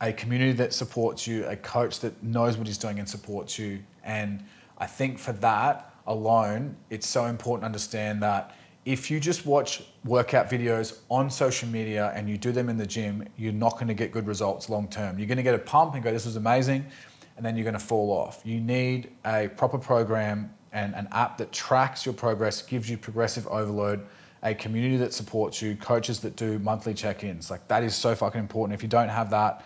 a community that supports you, a coach that knows what he's doing and supports you. And I think for that alone, it's so important to understand that if you just watch workout videos on social media and you do them in the gym, you're not going to get good results long term. You're going to get a pump and go, this was amazing, and then you're going to fall off. You need a proper program and an app that tracks your progress, gives you progressive overload, a community that supports you, coaches that do monthly check-ins. Like that is so fucking important. If you don't have that,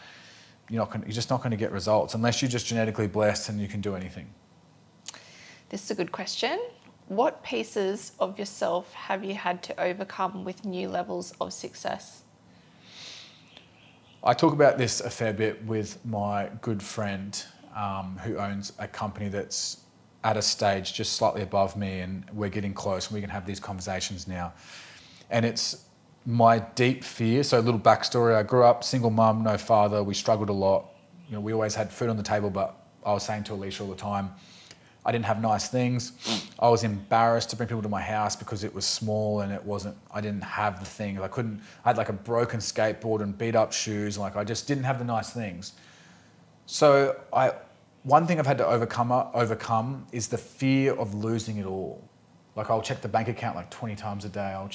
you're just not going to get results unless you're just genetically blessed and you can do anything. This is a good question. What pieces of yourself have you had to overcome with new levels of success? I talk about this a fair bit with my good friend who owns a company that's at a stage just slightly above me, and we're getting close and we can have these conversations now. And it's my deep fear. So a little backstory, I grew up single mum, no father. We struggled a lot. You know, we always had food on the table, but I was saying to Alicia all the time, I didn't have nice things. I was embarrassed to bring people to my house because it was small and I didn't have the things. I had like a broken skateboard and beat up shoes. Like I just didn't have the nice things. So one thing I've had to overcome is the fear of losing it all. Like I'll check the bank account like 20 times a day. I'll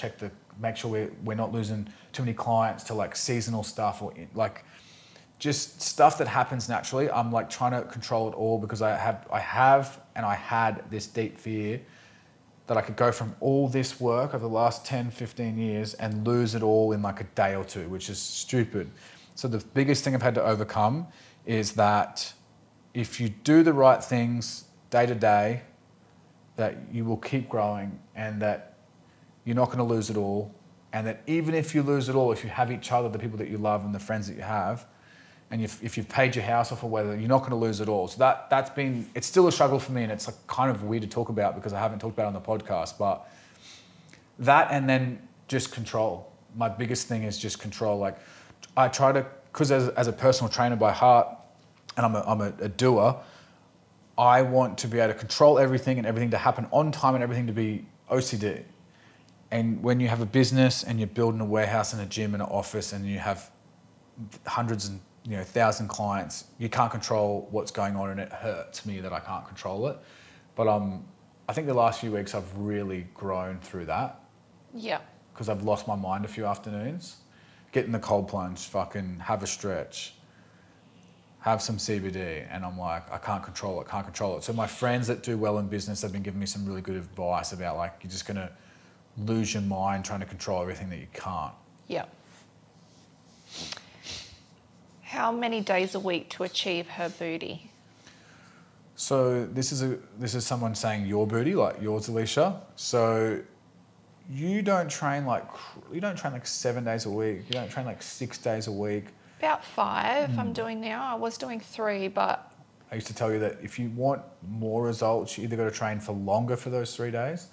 make sure we're not losing too many clients to like seasonal stuff or like just stuff that happens naturally. I'm like trying to control it all because I had this deep fear that I could go from all this work over the last 10, 15 years and lose it all in like a day or two, which is stupid. So the biggest thing I've had to overcome is that if you do the right things day to day, that you will keep growing and that you're not going to lose it all. And that even if you lose it all, if you have each other, the people that you love and the friends that you have, and if you've paid your house off or whether, you're not going to lose it all. So it's still a struggle for me, and it's like kind of weird to talk about because I haven't talked about it on the podcast, but that and then just control. My biggest thing is just control. Like I try to, because as a personal trainer by heart, and I'm a doer, I want to be able to control everything and everything to happen on time and everything to be OCD. And when you have a business and you're building a warehouse and a gym and an office and you have hundreds and 1,000 clients, you can't control what's going on, and it hurts me that I can't control it. But I think the last few weeks I've really grown through that. Yeah. Because I've lost my mind a few afternoons. Get in the cold plunge, fucking have a stretch, have some CBD, and I'm like, I can't control it. So my friends that do well in business have been giving me some really good advice about like, you're just gonna lose your mind trying to control everything that you can't. Yeah. How many days a week to achieve her booty? So this is someone saying your booty, like yours, Alicia. So you don't train like 7 days a week. You don't train like 6 days a week. About 5 I'm doing now. I was doing 3, but I used to tell you that if you want more results, you either got to train for longer for those 3 days,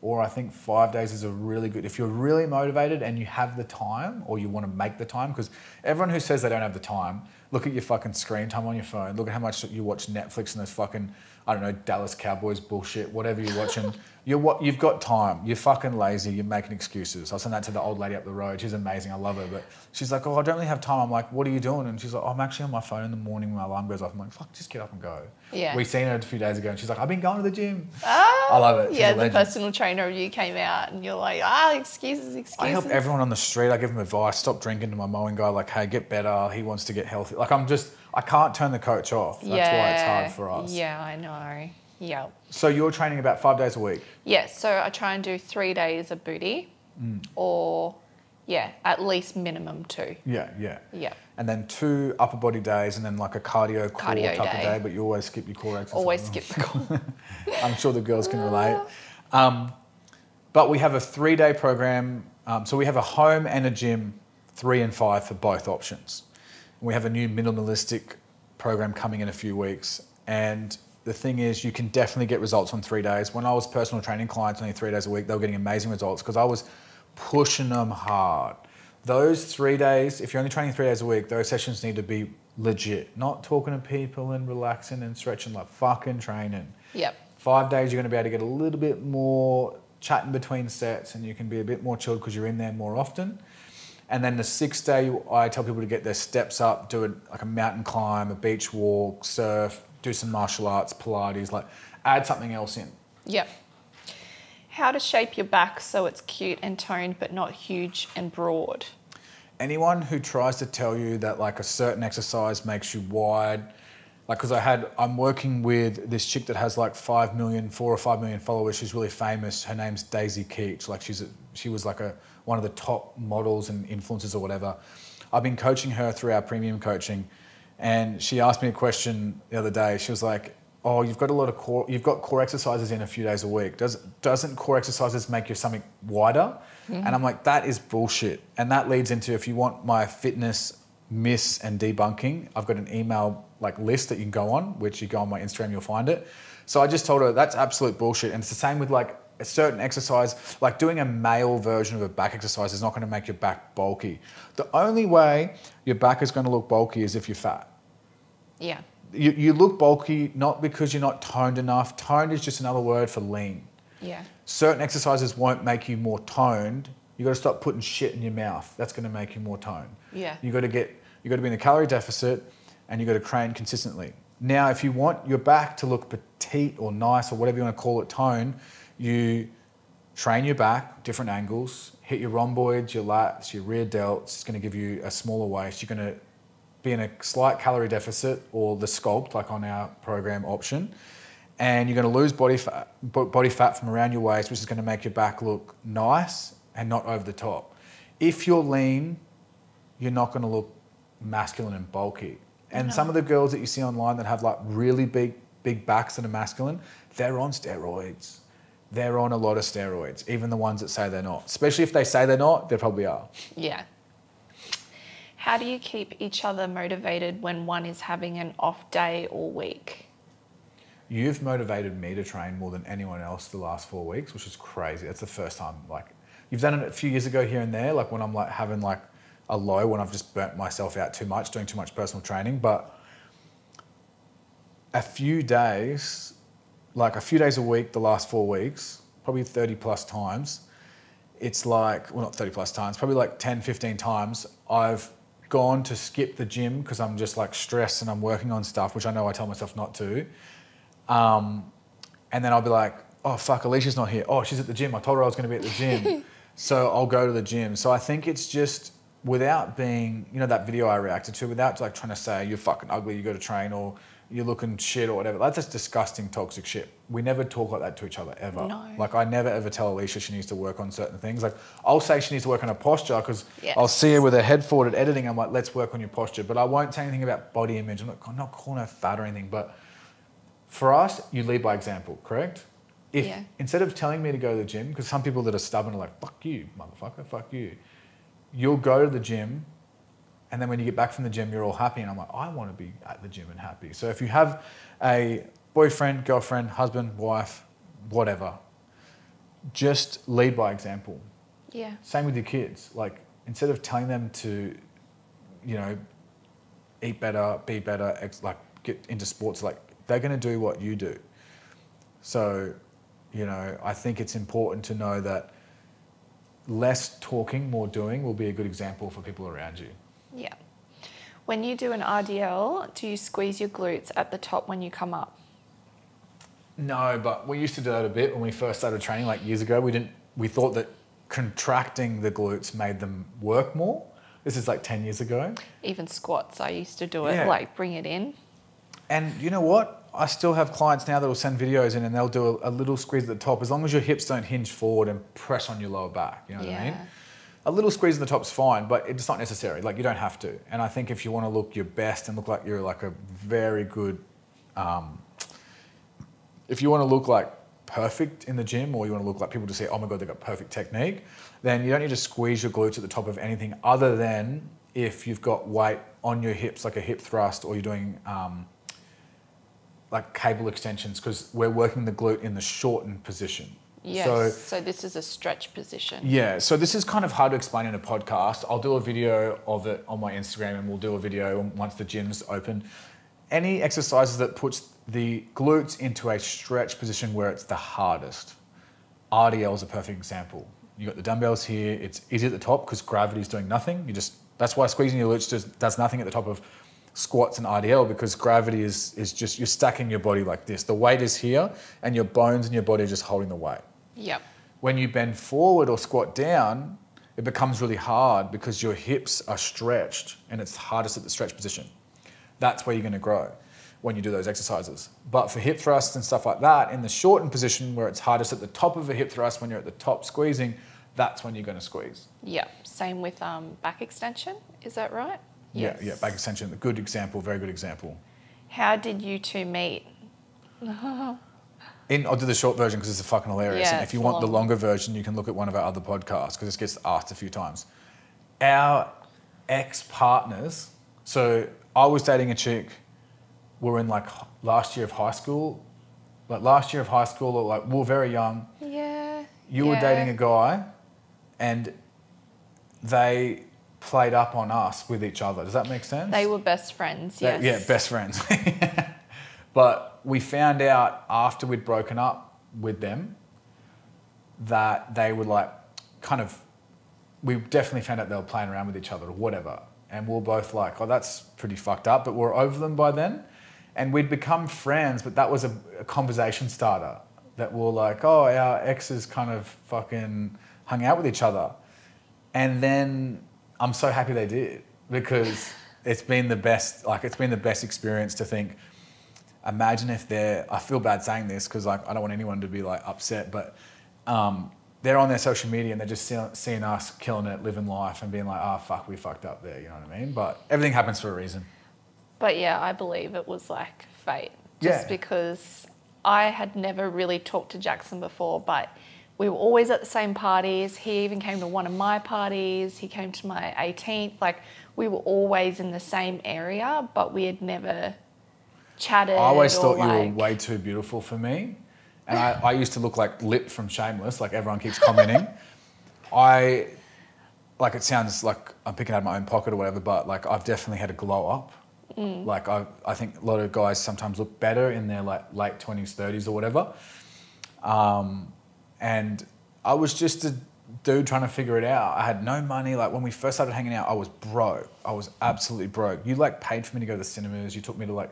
or I think 5 days is a really good, if you're really motivated and you have the time or you want to make the time, because everyone who says they don't have the time, look at your fucking screen time on your phone, look at how much you watch Netflix and those fucking, I don't know, Dallas Cowboys bullshit, whatever you're watching, you've got time, you're fucking lazy, you're making excuses. I sent that to the old lady up the road, she's amazing, I love her, but she's like, oh, I don't really have time. I'm like, what are you doing? And she's like, oh, I'm actually on my phone in the morning when my alarm goes off. I'm like, fuck, just get up and go. Yeah. We seen her a few days ago and she's like, I've been going to the gym. Oh, I love it. She's yeah, a the legend. personal trainer of you came out and you're like, excuses. I help everyone on the street. I give them advice. Stop drinking to my mowing guy. Like, hey, get better. He wants to get healthy. Like, I can't turn the coach off. That's why it's hard for us. Yeah, I know. Yeah. So you're training about 5 days a week? Yeah, so I try and do 3 days of booty or, at least minimum 2. Yeah. Yeah. And then 2 upper body days and then like a cardio core type of day. day, but you always skip your core exercise. Always skip the core. I'm sure the girls can relate. But we have a 3-day program. So we have a home and a gym, 3 and 5 for both options. We have a new minimalistic program coming in a few weeks. And the thing is, you can definitely get results on 3 days. When I was personal training clients only 3 days a week, they were getting amazing results because I was pushing them hard. Those 3 days, if you're only training 3 days a week, those sessions need to be legit. Not talking to people and relaxing and stretching, like fucking training. Yep. 5 days, you're going to be able to get a little bit more chatting between sets and you can be a bit more chilled because you're in there more often. And then the 6th day, I tell people to get their steps up, do like a mountain climb, a beach walk, surf, do some martial arts, Pilates, like add something else in. Yep. How to shape your back so it's cute and toned but not huge and broad. Anyone who tries to tell you that like a certain exercise makes you wide, like because I'm working with this chick that has like 4 or 5 million followers. She's really famous. Her name's Daisy Keach. Like she was like one of the top models and influencers or whatever. I've been coaching her through our premium coaching. And she asked me a question the other day. She was like, oh, you've got core exercises in a few days a week. Doesn't core exercises make your stomach wider? Mm-hmm. And I'm like, that is bullshit. And that leads into, if you want my fitness myths and debunking, I've got an email like list that you can go on, which you go on my Instagram, you'll find it. So I just told her that's absolute bullshit. And it's the same with like a certain exercise, like doing a male version of a back exercise is not going to make your back bulky. The only way your back is going to look bulky is if you're fat. Yeah. You look bulky not because you're not toned enough. Toned is just another word for lean. Yeah. Certain exercises won't make you more toned. You got to stop putting shit in your mouth. That's going to make you more toned. Yeah. You got to be in a calorie deficit, and you got to train consistently. Now, if you want your back to look petite or nice or whatever you want to call it, tone, you train your back, different angles, hit your rhomboids, your lats, your rear delts. It's going to give you a smaller waist. You're going to be in a slight calorie deficit or the sculpt, like on our program option. And you're going to lose body fat from around your waist, which is going to make your back look nice and not over the top. If you're lean, you're not going to look masculine and bulky. And some of the girls that you see online that have like really big backs that are masculine, they're on steroids. They're on a lot of steroids, even the ones that say they're not. Especially if they say they're not, they probably are. Yeah. How do you keep each other motivated when one is having an off day or week? You've motivated me to train more than anyone else the last 4 weeks, which is crazy. That's the first time, like, you've done it a few years ago here and there, like when I'm like having like a low, when I've just burnt myself out too much, doing too much personal training. But a few days a week, the last 4 weeks, probably 30 plus times, it's like, well, not 30 plus times, probably like 10, 15 times, I've gone to skip the gym because I'm just like stressed and I'm working on stuff, which I know I tell myself not to. And then I'll be like, oh, fuck, Alicia's not here. Oh, she's at the gym. I told her I was going to be at the gym. So I'll go to the gym. So I think it's just without being, you know, that video I reacted to, without like trying to say you're fucking ugly, you got to train, or you're looking shit or whatever. That's just disgusting, toxic shit. We never talk like that to each other, ever. No. Like, I never ever tell Alicia she needs to work on certain things. Like, I'll say she needs to work on her posture because I'll see her with her head forward at editing. I'm like, let's work on your posture. But I won't say anything about body image. I'm not calling her fat or anything. But for us, you lead by example, correct? Instead of telling me to go to the gym, because some people that are stubborn are like, fuck you, motherfucker, fuck you. You'll go to the gym, and then when you get back from the gym, you're all happy. And I'm like, I want to be at the gym and happy. So if you have a boyfriend, girlfriend, husband, wife, whatever, just lead by example. Yeah. Same with your kids. Like, instead of telling them to, you know, eat better, be better, like get into sports, like they're going to do what you do. So, you know, I think it's important to know that less talking, more doing will be a good example for people around you. Yeah. When you do an RDL, do you squeeze your glutes at the top when you come up? No, but we used to do that a bit when we first started training, like years ago. We thought that contracting the glutes made them work more. This is like 10 years ago. Even squats, I used to do it, like bring it in. And you know what? I still have clients now that will send videos in and they'll do a little squeeze at the top, as long as your hips don't hinge forward and press on your lower back. You know what I mean? A little squeeze at the top's fine, but it's not necessary. Like, you don't have to. And I think if you want to look your best and look like you're like a very good, if you want to look like perfect in the gym, or you want to look like people to say, oh my God, they've got perfect technique, then you don't need to squeeze your glutes at the top of anything other than if you've got weight on your hips, like a hip thrust, or you're doing like cable extensions, because we're working the glute in the shortened position. Yes, so this is a stretch position. Yeah, so this is kind of hard to explain in a podcast. I'll do a video of it on my Instagram, and we'll do a video once the gym's open. Any exercises that puts the glutes into a stretch position where it's the hardest. RDL is a perfect example. You got the dumbbells here, it's easy at the top because gravity's doing nothing. That's why squeezing your glutes just does nothing at the top of squats and RDL, because gravity is just, you're stacking your body like this. The weight is here and your bones and your body are just holding the weight. Yep. When you bend forward or squat down, it becomes really hard because your hips are stretched and it's hardest at the stretch position. That's where you're going to grow when you do those exercises. But for hip thrusts and stuff like that, in the shortened position where it's hardest at the top of a hip thrust, when you're at the top squeezing, that's when you're going to squeeze. Yeah, same with back extension, is that right? Yes. Yeah, back extension, a good example, very good example. How did you two meet? I'll do the short version because it's fucking hilarious. Yeah, and if you want the longer version, you can look at one of our other podcasts because this gets asked a few times. Our ex-partners So I was dating a chick. We were in like last year of high school. Or like we were very young. Yeah. You were dating a guy and they played up on us with each other. Does that make sense? They were best friends, yes. Yeah, best friends. But we found out after we'd broken up with them that they were like we definitely found out they were playing around with each other or whatever. And we were both like, oh, that's pretty fucked up. But we're over them by then. And we'd become friends, but that was a conversation starter. That we were like, oh, our exes kind of fucking hung out with each other. And then I'm so happy they did because it's been the best experience to think, imagine if I feel bad saying this because like I don't want anyone to be like upset, but they're on their social media and they're just seeing us killing it, living life and being like, oh, fuck, we fucked up there, you know what I mean? But everything happens for a reason. But yeah, I believe it was like fate. Just because I had never really talked to Jackson before, but we were always at the same parties. He even came to one of my parties. He came to my 18th. Like, we were always in the same area, but we had never chatted. I always thought you were way too beautiful for me. And I used to look like Lip from Shameless, like everyone keeps commenting. It sounds like I'm picking out of my own pocket or whatever, but like I've definitely had a glow up. Like I think a lot of guys sometimes look better in their like late 20s, 30s or whatever. And I was just a dude trying to figure it out. I had no money. Like when we first started hanging out, I was broke. I was absolutely broke. You like paid for me to go to the cinemas. You took me to like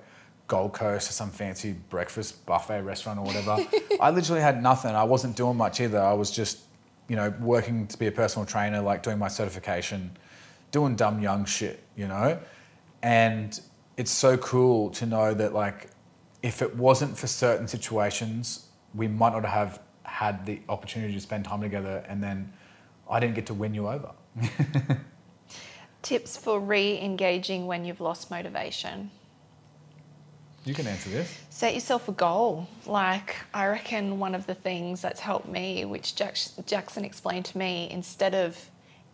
Gold Coast or some fancy breakfast buffet restaurant or whatever. I literally had nothing. I wasn't doing much either. I was just, working to be a personal trainer, like doing my certification, doing dumb young shit, And it's so cool to know that like, if it wasn't for certain situations, we might not have had the opportunity to spend time together and then I didn't get to win you over. Tips for re-engaging when you've lost motivation. You can answer this. Set yourself a goal. Like, I reckon one of the things that's helped me, which Jackson explained to me, instead of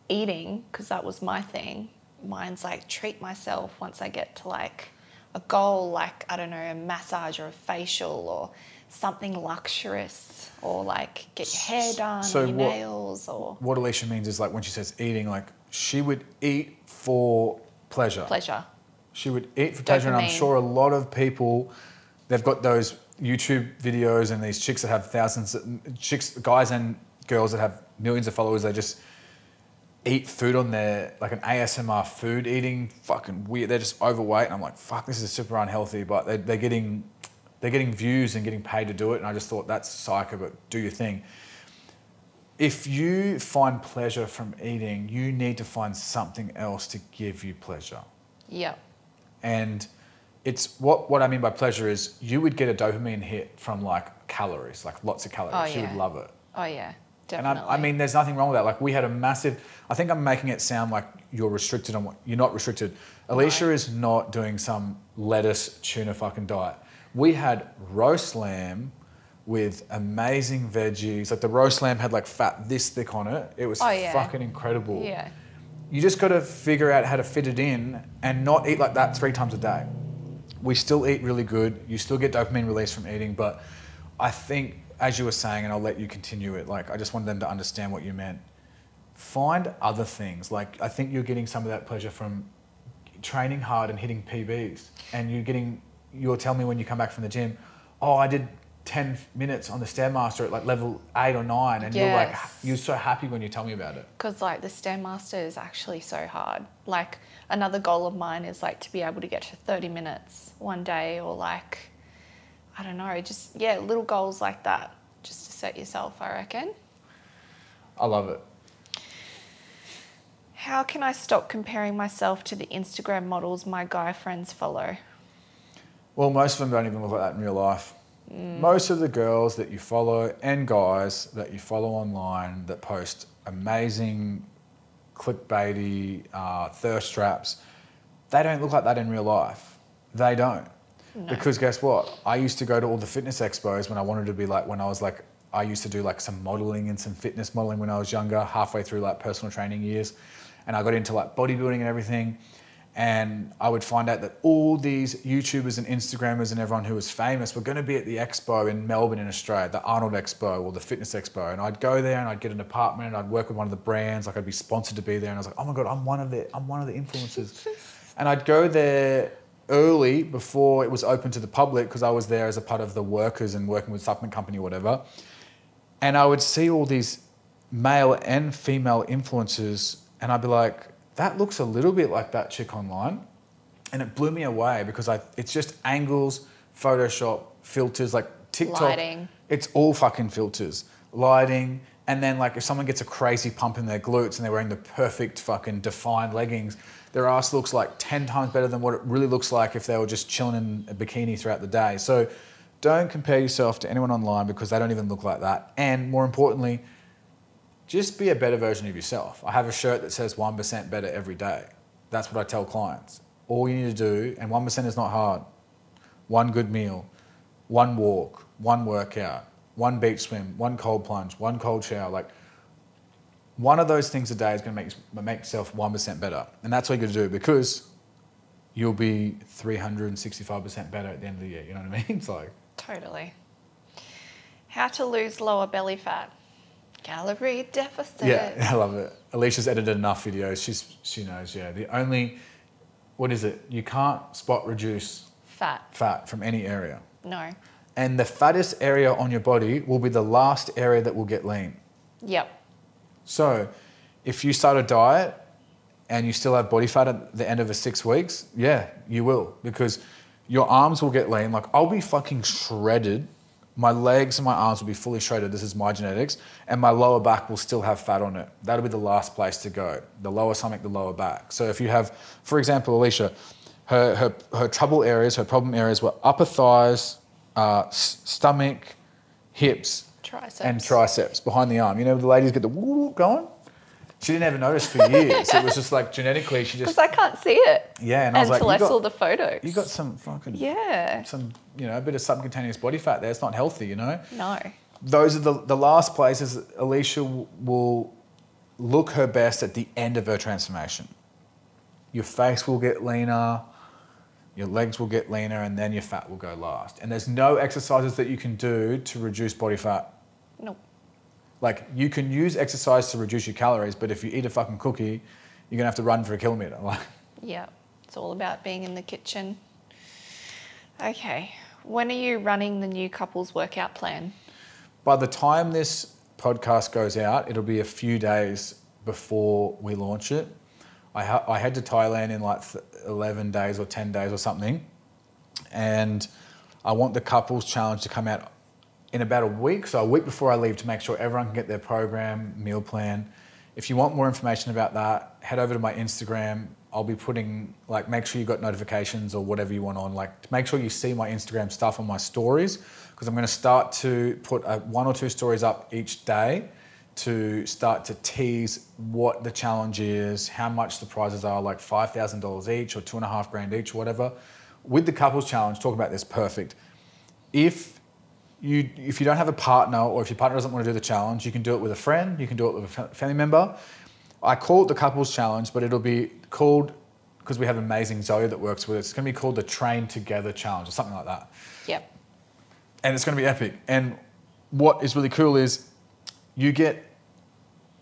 eating, because that was my thing, mine's like treat myself once I get to like a goal, like, I don't know, a massage or a facial or something luxurious, or like get your hair done or your nails. Or what Alicia means is like when she says eating, like she would eat for pleasure. She would eat for pleasure, and I'm sure a lot of people, they've got those YouTube videos and these chicks that have guys and girls that have millions of followers, they just eat food on their, like an ASMR food eating, fucking weird. They're just overweight and I'm like, fuck, this is super unhealthy, but they're getting views and getting paid to do it, and I just thought that's psycho, but do your thing. If you find pleasure from eating, you need to find something else to give you pleasure. Yeah. And it's what I mean by pleasure is you would get a dopamine hit from like calories, like lots of calories. Oh, yeah. You would love it. Oh yeah, definitely. And I mean, there's nothing wrong with that. Like we had a massive, I think I'm making it sound like you're restricted on what, you're not restricted. Alicia is not doing some lettuce tuna fucking diet. We had roast lamb with amazing veggies. Like the roast lamb had like fat this thick on it. It was fucking incredible. Yeah. You just got to figure out how to fit it in and not eat like that 3 times a day. We still eat really good. You still get dopamine release from eating, but I think, as you were saying, and I'll let you continue it, like I just wanted them to understand what you meant. Find other things. Like I think you're getting some of that pleasure from training hard and hitting PBs, and you'll tell me when you come back from the gym, oh, I did 10 minutes on the Stairmaster at like level 8 or 9, and you're so happy when you tell me about it. Because like the Stairmaster is actually so hard. Like another goal of mine is like to be able to get to 30 minutes one day, or like, I don't know, just little goals like that, just to set yourself, I reckon. I love it. How can I stop comparing myself to the Instagram models my guy friends follow? Well, most of them don't even look like that in real life. Most of the girls that you follow and guys that you follow online that post amazing clickbaity thirst traps, they don't look like that in real life. They don't. No. Because guess what? I used to go to all the fitness expos when I wanted to be like, I used to do like some modeling and some fitness modeling when I was younger, halfway through like personal training years. And I got into like bodybuilding and everything. And I would find out that all these YouTubers and Instagrammers and everyone who was famous were going to be at the expo in Melbourne in Australia, the Arnold Expo or the Fitness Expo. And I'd go there and I'd get an apartment and I'd work with one of the brands, like I'd be sponsored to be there. And I was like, oh my God, I'm one of the influencers. And I'd go there early before it was open to the public because I was there as a part of the workers and working with supplement company or whatever. And I would see all these male and female influencers and I'd be like, that looks a little bit like that chick online. And it blew me away because it's just angles, Photoshop, filters, like TikTok. Lighting. It's all fucking filters. Lighting. And then like if someone gets a crazy pump in their glutes and they're wearing the perfect fucking defined leggings, their ass looks like 10 times better than what it really looks like if they were just chilling in a bikini throughout the day. So don't compare yourself to anyone online because they don't even look like that. And more importantly, just be a better version of yourself. I have a shirt that says 1% better every day. That's what I tell clients. All you need to do, and 1% is not hard. One good meal, one walk, one workout, one beach swim, one cold plunge, one cold shower. Like one of those things a day is going to make yourself 1% better. And that's what you're going to do because you'll be 365% better at the end of the year. You know what I mean? It's like... Totally. How to lose lower belly fat. Calorie deficit. Yeah, I love it. Alicia's edited enough videos. She knows, yeah. The only, what is it? You can't spot reduce fat from any area. No. And the fattest area on your body will be the last area that will get lean. Yep. So if you start a diet and you still have body fat at the end of the 6 weeks, yeah, you will. Because your arms will get lean. Like I'll be fucking shredded. My legs and my arms will be fully shredded. This is my genetics. And my lower back will still have fat on it. That'll be the last place to go. The lower stomach, the lower back. So if you have, for example, Alicia, her trouble areas, her problem areas were upper thighs, stomach, hips, and triceps behind the arm. You know, the ladies get the woo going. She didn't ever notice for years. It was just like genetically, she just... Because I can't see it. Yeah, and I was like... Until I saw the photos. You got some fucking... Yeah. Some, you know, a bit of subcutaneous body fat there. It's not healthy, you know? No. Those are the last places Alicia will look her best at the end of her transformation. Your face will get leaner, your legs will get leaner, and then your fat will go last. And there's no exercises that you can do to reduce body fat. Nope. Like, you can use exercise to reduce your calories, but if you eat a fucking cookie, you're going to have to run for a kilometre. Like, yeah, it's all about being in the kitchen. Okay, when are you running the new couples workout plan? By the time this podcast goes out, it'll be a few days before we launch it. I head to Thailand in like 11 days or 10 days or something, and I want the couples challenge to come out in about a week, so a week before I leave, to make sure everyone can get their program, meal plan. If you want more information about that, head over to my Instagram. I'll be putting, like, make sure you've got notifications or whatever you want on, like, make sure you see my Instagram stuff on my stories, because I'm going to start to put 1 or 2 stories up each day to start to tease what the challenge is, how much the prizes are, like $5,000 each or $2,500 each or whatever. With the couples challenge, talk about this perfect. If you don't have a partner, or if your partner doesn't want to do the challenge, you can do it with a friend, you can do it with a family member. I call it the couples challenge, but it'll be called, because we have amazing Zoe that works with it, it's going to be called the Train Together Challenge or something like that. Yep. And it's going to be epic. And what is really cool is you get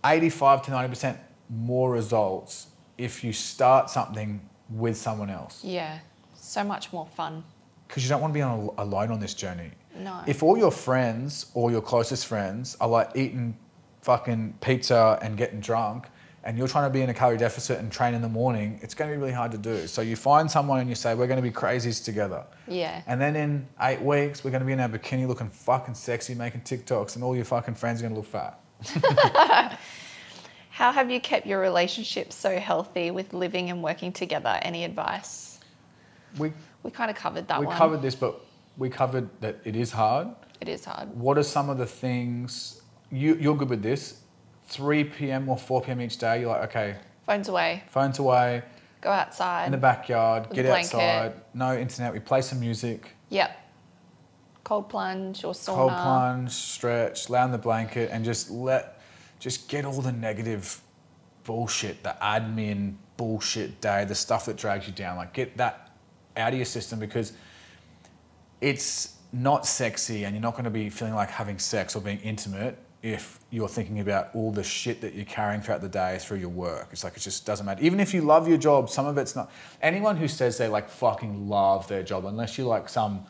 85 to 90% more results if you start something with someone else. Yeah, so much more fun. Because you don't want to be alone on this journey. No. If all your friends or your closest friends are like eating fucking pizza and getting drunk, and you're trying to be in a calorie deficit and train in the morning, it's going to be really hard to do. So you find someone and you say, we're going to be crazies together. Yeah. And then in 8 weeks, we're going to be in our bikini looking fucking sexy, making TikToks, and all your fucking friends are going to look fat. How have you kept your relationship so healthy with living and working together? Any advice? We kind of covered that one. We covered this, but we covered that it is hard. It is hard. What are some of the things, you're good with this, 3 p.m. or 4 p.m. each day, you're like, okay. Phones away. Phones away. Go outside. In the backyard, get outside. No internet, we play some music. Yep. Cold plunge or sauna. Cold plunge, stretch, lay on the blanket, and just get all the negative bullshit, the admin bullshit day, the stuff that drags you down, like get that out of your system, because it's not sexy and you're not going to be feeling like having sex or being intimate if you're thinking about all the shit that you're carrying throughout the day through your work. It's like, it just doesn't matter. Even if you love your job, some of it's not. Anyone who says they like fucking love their job, unless you're like some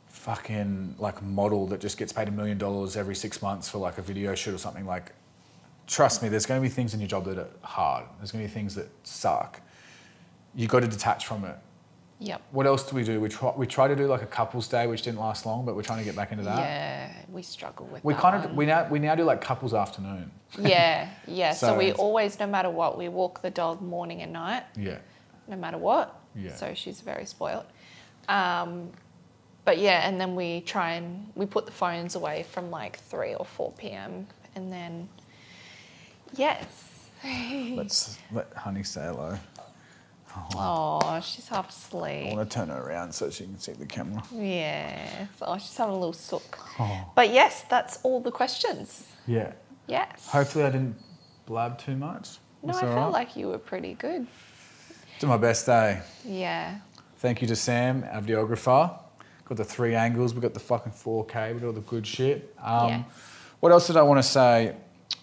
fucking like model that just gets paid $1 million every 6 months for like a video shoot or something, like, trust me, there's going to be things in your job that are hard. There's going to be things that suck. You got to detach from it. Yep. What else do? We try to do like a couples day, which didn't last long, but we're trying to get back into that. Yeah, we struggle with We that kind of one. we now do like couples afternoon. Yeah, yeah. So we it's- always, no matter what, we walk the dog morning and night, Yeah. no matter what. Yeah. So she's very spoiled. But yeah, and then we put the phones away from like 3 or 4 p.m. and then, yes. Let's let Honey say hello. Oh, she's half I asleep. want to turn her around so she can see the camera. Yes. Oh, she's having a little sook. Oh. But yes, that's all the questions. Yeah. Yes. Hopefully I didn't blab too much. No, It's I all felt right. like you were pretty good. Do my best day. Yeah. Thank you to Sam, our videographer. Got the 3 angles. We got the fucking 4K. We got all the good shit. Yes. What else did I want to say?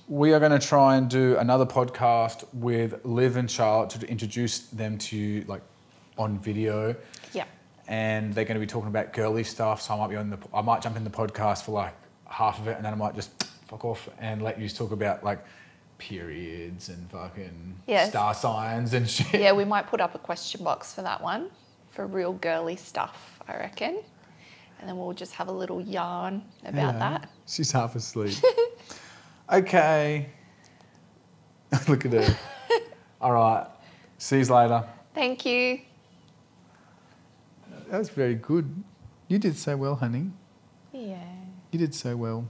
We are going to try and do another podcast with Liv and Charlotte to introduce them to you, like, on video. Yeah. And they're going to be talking about girly stuff. So I might jump in the podcast for like half of it, and then I might just fuck off and let you talk about like periods and fucking Yes. star signs and shit. Yeah, we might put up a question box for that one, for real girly stuff, I reckon. And then we'll just have a little yarn about that. She's half asleep. Okay. Look at her. All right. See you later. Thank you. That was very good. You did so well, honey. Yeah. You did so well.